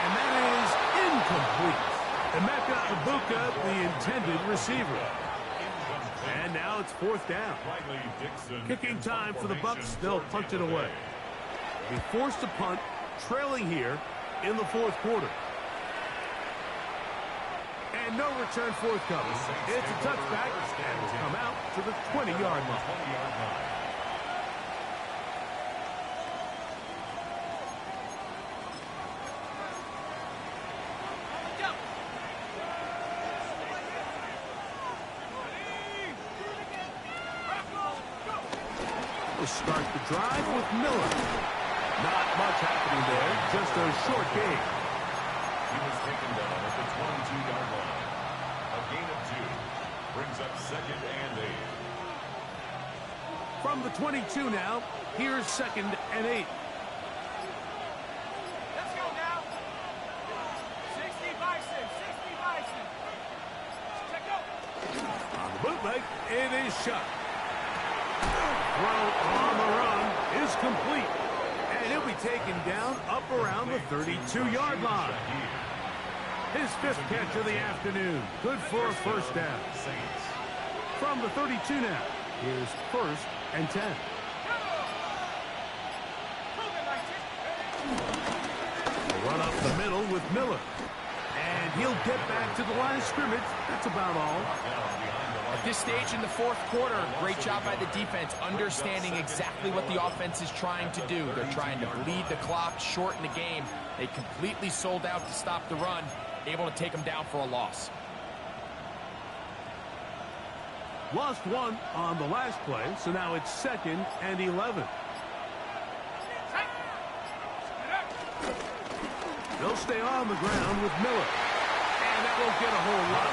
And that is incomplete. Emeka Ibuka, the intended receiver. And now it's fourth down. Kicking time for the Bucs. They'll punt it away. Be forced to punt, trailing here in the fourth quarter. And no return forthcoming. It's a touchback, and will come out to the 20-yard line. We'll start the drive with Miller. Not much happening there, just a short gain. He was taken down at the 22-yard line. A gain of 2 brings up second and 8. From the 22 now, here's second and 8. Let's go now. 60 Bison. 60 Bison. Check out. On the bootleg, it is shot. Throw on the run is complete. And he'll be taken down up around the 32-yard line. His 5th catch of the afternoon. Good for a first down. From the 32 now, here's first and 10. A run up the middle with Miller. And he'll get back to the line of scrimmage. That's about all. At this stage in the fourth quarter, great job by the defense, understanding exactly what the offense is trying to do. They're trying to bleed the clock, shorten the game. They completely sold out to stop the run, able to take them down for a loss. Lost 1 on the last play, so now it's second and 11. They'll stay on the ground with Miller. And that won't get a whole lot.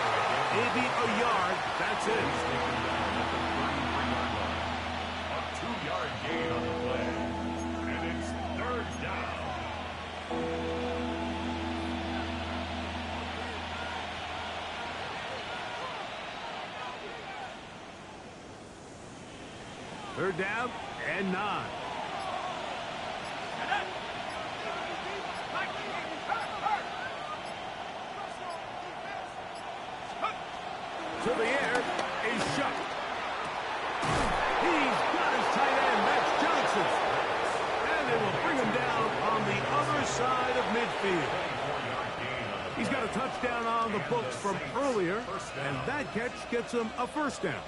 Maybe a yard. That's it. A 2-yard gain on the play. And it's third down. Third down and 9. To the air, a shot. He's got his tight end, that's Johnson. And they will bring him down on the other side of midfield. He's got a touchdown on the books from earlier, and that catch gets him a first down.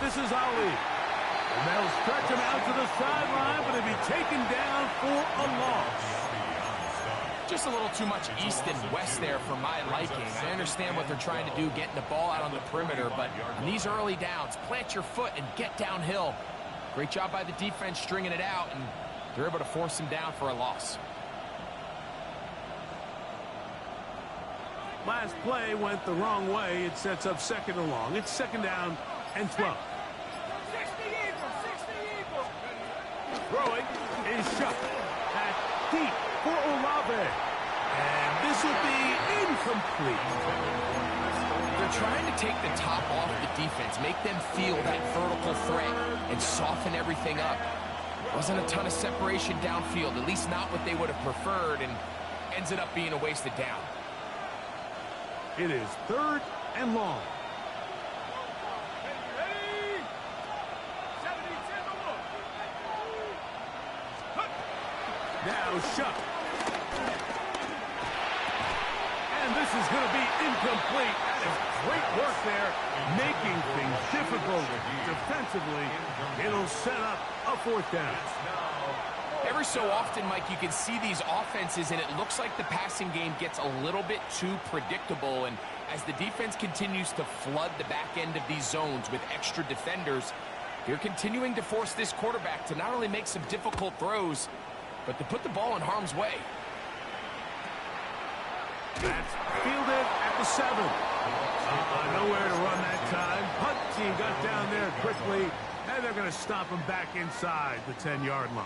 This is Ali. And they'll stretch him out to the sideline, but he'll be taken down for a loss. Just a little too much east and west there for my liking. I understand what they're trying to do, getting the ball out on the perimeter, but on these early downs, plant your foot and get downhill. Great job by the defense stringing it out, and they're able to force him down for a loss. Last play went the wrong way. It sets up second and long. It's second down and 12. 60 Eagles, 60 Eagles. Throwing is shut. At deep for Olave. And this will be incomplete. They're trying to take the top off the defense, make them feel that vertical threat, and soften everything up. Wasn't a ton of separation downfield, at least not what they would have preferred, and ends it up being a wasted down. It is third and long. Ready? 72 to look. Now shut. And this is going to be incomplete. That is great work there, making things difficult defensively. It'll set up a fourth down. Every so often, Mike, you can see these offenses, and it looks like the passing game gets a little bit too predictable. And as the defense continues to flood the back end of these zones with extra defenders, they're continuing to force this quarterback to not only make some difficult throws, but to put the ball in harm's way. That's fielded at the 7. Nowhere to run that time. Punt team got down there quickly, and they're going to stop him back inside the 10-yard line.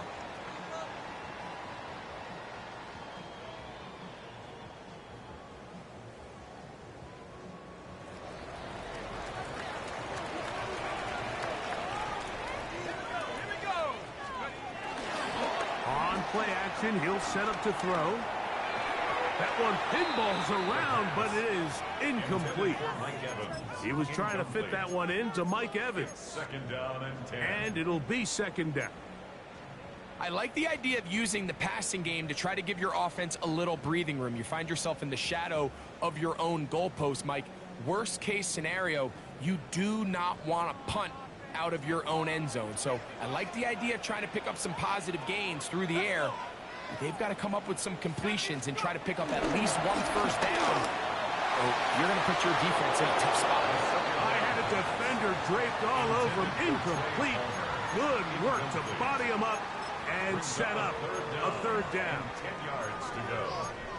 On play action, he'll set up to throw. That one pinballs around, but it is incomplete. He was trying to fit that one into Mike Evans. Second down and 10. And it'll be second down. I like the idea of using the passing game to try to give your offense a little breathing room. You find yourself in the shadow of your own goalpost, Mike. Worst case scenario, you do not want to punt out of your own end zone. So I like the idea of trying to pick up some positive gains through the air. They've got to come up with some completions and try to pick up at least one first down. Or you're going to put your defense in a tough spot. I had a defender draped all over him. Incomplete. Good work to body him up and set up a third down. 10 yards to go.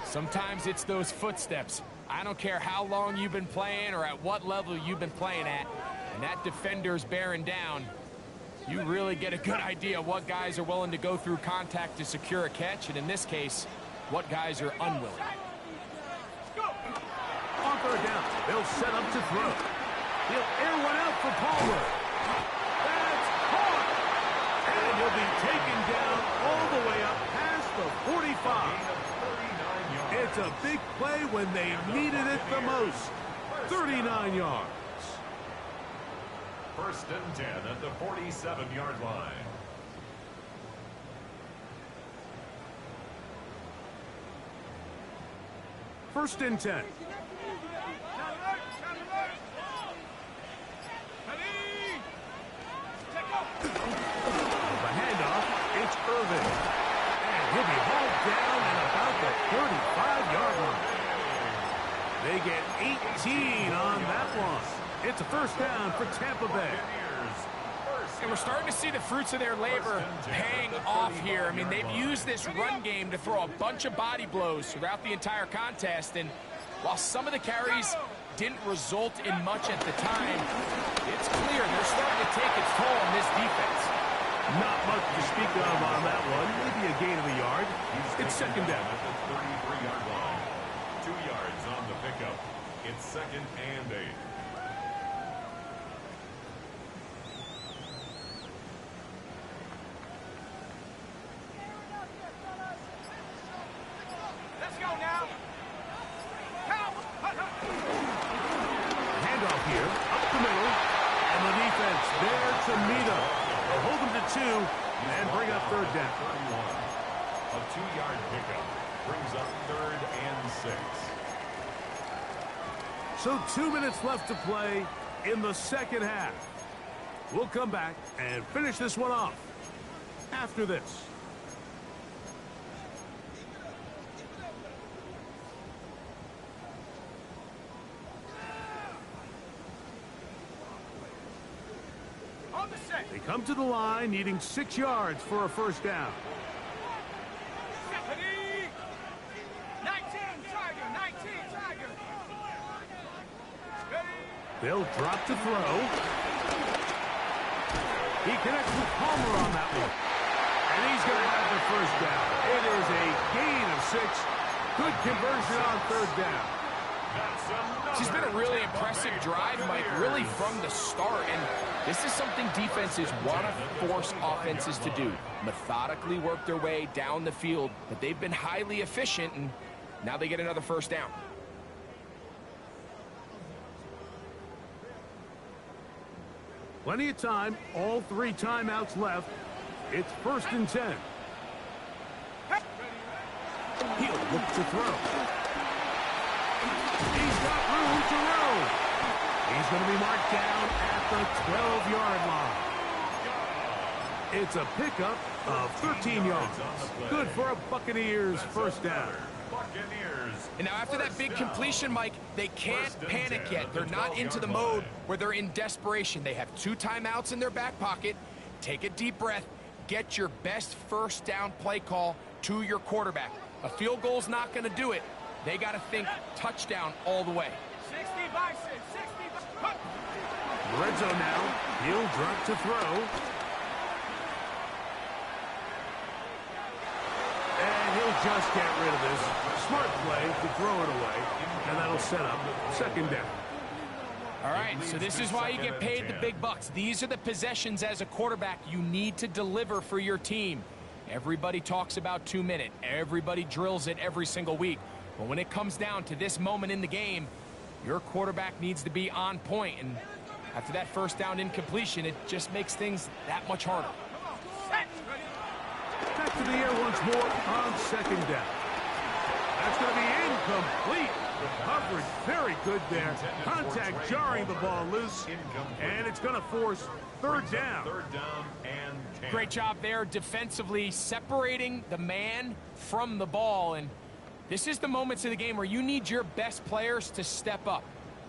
Sometimes it's those footsteps. I don't care how long you've been playing or at what level you've been playing at. And that defender's bearing down. You really get a good idea what guys are willing to go through contact to secure a catch, and in this case, what guys are unwilling. On third down, they'll set up to throw. He'll air one out for Palmer. That's caught! And he'll be taken down all the way up past the 45. It's a big play when they needed it the most. 39 yards. First and 10 at the 47-yard line. First and 10. The handoff, it's Irvin. And he'll be hauled down at about the 35-yard line. They get 18 on that one. It's a first down for Tampa Bay. And we're starting to see the fruits of their labor paying off here. I mean, they've used this run game to throw a bunch of body blows throughout the entire contest. And while some of the carries didn't result in much at the time, it's clear they're starting to take its toll on this defense. Not much to speak of on that one. Maybe a gain of a yard. It's second down. At the 33-yard line. 2 yards on the pickup. It's second and 8. Let's go now. Handoff here, up the middle, and the defense there to meet him. They'll hold him to 2 and bring up third down. 31. A 2-yard pickup brings up third and 6. So 2 minutes left to play in the second half. We'll come back and finish this one off after this. On the set. They come to the line needing 6 yards for a first down. Ready? 19 Tiger, 19 Tiger. They'll drop to throw. He connects with Palmer on that one. And he's going to have the first down. It is a gain of 6. Good conversion on third down. This has been a really impressive drive, Mike, really from the start. And this is something defenses want to force offenses to do. Methodically work their way down the field. But they've been highly efficient, and now they get another first down. Plenty of time. All 3 timeouts left. It's 1st and 10. He'll look to throw. He's got room to roll. He's going to be marked down at the 12-yard line. It's a pickup of 13 yards. Good for a Buccaneers first down. And now after that big completion, Mike, they can't panic yet. They're not into the mode where they're in desperation. They have 2 timeouts in their back pocket. Take a deep breath. Get your best first down play call to your quarterback. A field goal's not going to do it. They got to think touchdown all the way. 60 by 6, 60 by... Red zone now. He'll drop to throw. And he'll just get rid of this. Smart play to throw it away. And that'll set up 2nd down. All right, so this is why you get paid the big bucks. These are the possessions as a quarterback you need to deliver for your team. Everybody talks about 2-minute. Everybody drills it every single week. But when it comes down to this moment in the game, your quarterback needs to be on point. And after that first down incompletion, it just makes things that much harder. Back to the air once more on 2nd down. That's going to be incomplete. Coverage very good there. Contact jarring the ball loose. And it's going to force 3rd down. Great job there defensively, separating the man from the ball. And this is the moments of the game where you need your best players to step up.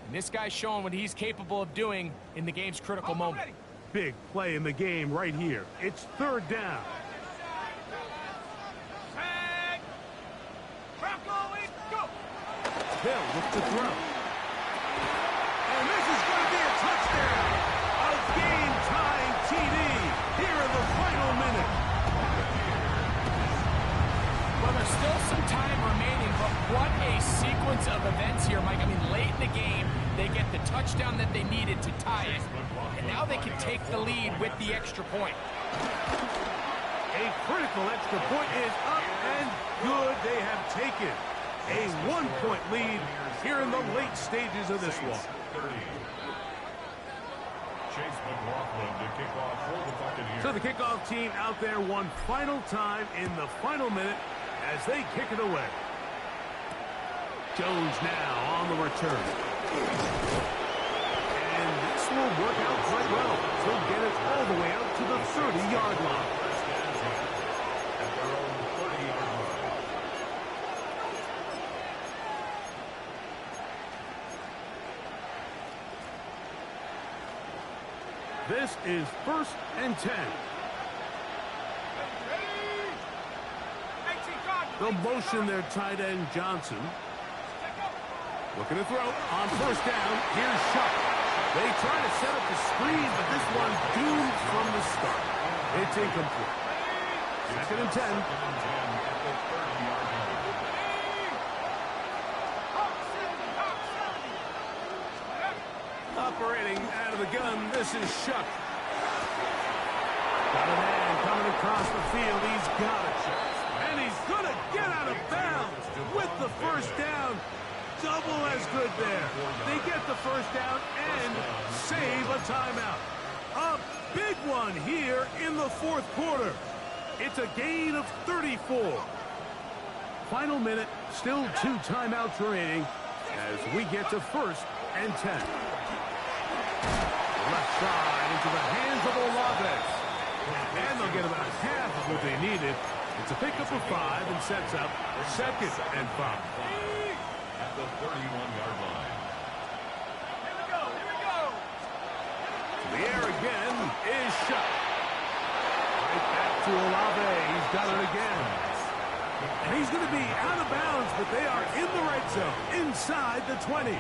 And this guy's showing what he's capable of doing in the game's critical moment. Big play in the game right here. It's 3rd down. Hill with the throw. And this is going to be a touchdown. A game-tying TD here in the final minute. Well, there's still some time remaining, but what a sequence of events here, Mike. I mean, late in the game, they get the touchdown that they needed to tie it, and now they can take the lead with the extra point. A critical extra point is up and good. They have taken a 1-point lead here in the late stages of this one. So the kickoff team out there one final time in the final minute as they kick it away. Jones now on the return. And this will work out quite well. He'll get it all the way out to the 30-yard line. This is 1st and 10. They'll motion their tight end Johnson. Looking to throw on 1st down. Here's Shuck. They try to set up the screen, but this one doomed from the start. It's incomplete. 2nd and 10. Operating out of the gun, this is Shuck. Got a man coming across the field. He's got it, Shuck. And he's going to get out of bounds with the first down. Double as good there. They get the first down and save a timeout. A big one here in the 4th quarter. It's a gain of 34. Final minute, still 2 timeouts remaining as we get to 1st and 10. Left side into the hands of Olave. And they'll get about half of what they needed. It's a pickup of 5 and sets up 2nd and 5. At the 31-yard line. Here we go. The air again is shut. Right back to Olave. He's done it again. And he's going to be out of bounds, but they are in the right zone, inside the 20.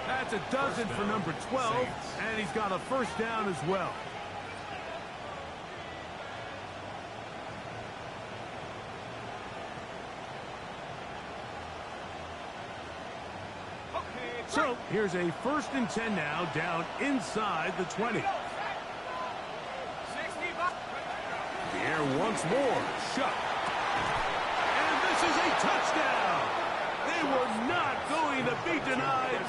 That's a dozen for number 12, and he's got a first down as well. So here's a 1st and 10 now, down inside the 20. The air once more, shut. And this is a touchdown. They were not going to be denied,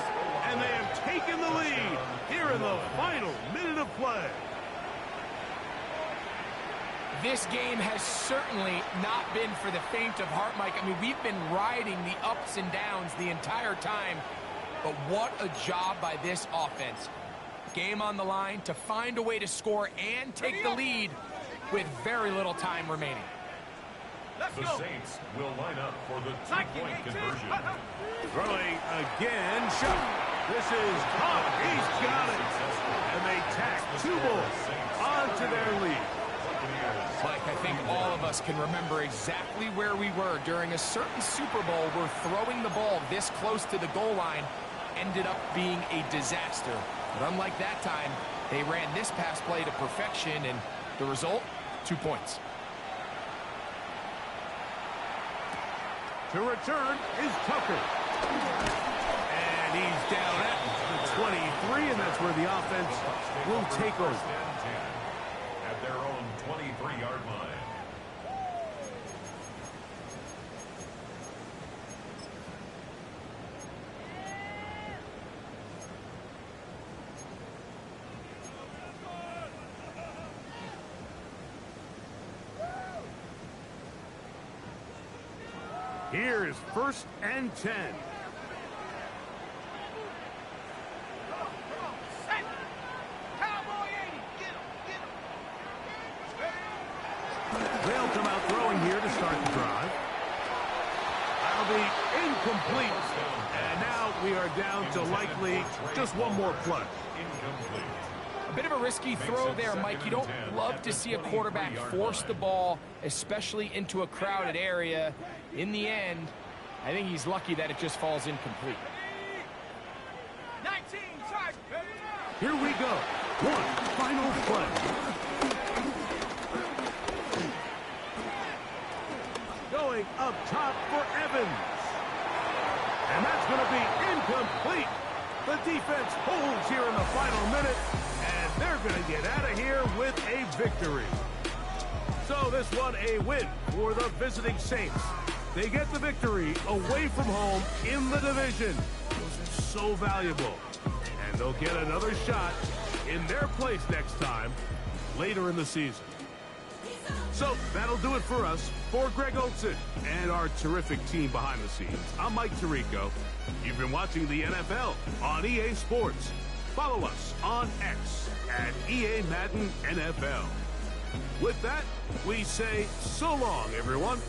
and they have taken the lead here in the final minute of play. This game has certainly not been for the faint of heart, Mike. I mean, we've been riding the ups and downs the entire time. But what a job by this offense. Game on the line to find a way to score and take the lead with very little time remaining. The Saints will line up for the two-point conversion. Throwing again, shot. This is caught. He's got it. And they tack 2 balls onto their lead. Mike, I think all of us can remember exactly where we were during a certain Super Bowl where throwing the ball this close to the goal line ended up being a disaster. But unlike that time, they ran this pass play to perfection, and the result, 2 points. To return is Tucker. And he's down at the 23, and that's where the offense will take over. At their own 23-yard line. Here is 1st and 10. They'll come out throwing here to start the drive. That'll be incomplete. And now we are down to likely just one more play. Incomplete. A bit of a risky throw there, Mike. You don't love to see a quarterback force the ball, especially into a crowded area. In the end, I think he's lucky that it just falls incomplete. 19, Here we go. One final play. Going up top for Evans. And that's going to be incomplete. The defense holds here in the final minute, and they're going to get out of here with a victory. So this one a win for the visiting Saints. They get the victory away from home in the division. Those are so valuable. And they'll get another shot in their place next time later in the season. So that'll do it for us. For Greg Olson and our terrific team behind the scenes, I'm Mike Tirico. You've been watching the NFL on EA Sports. Follow us on X at EA Madden NFL. With that, we say so long, everyone.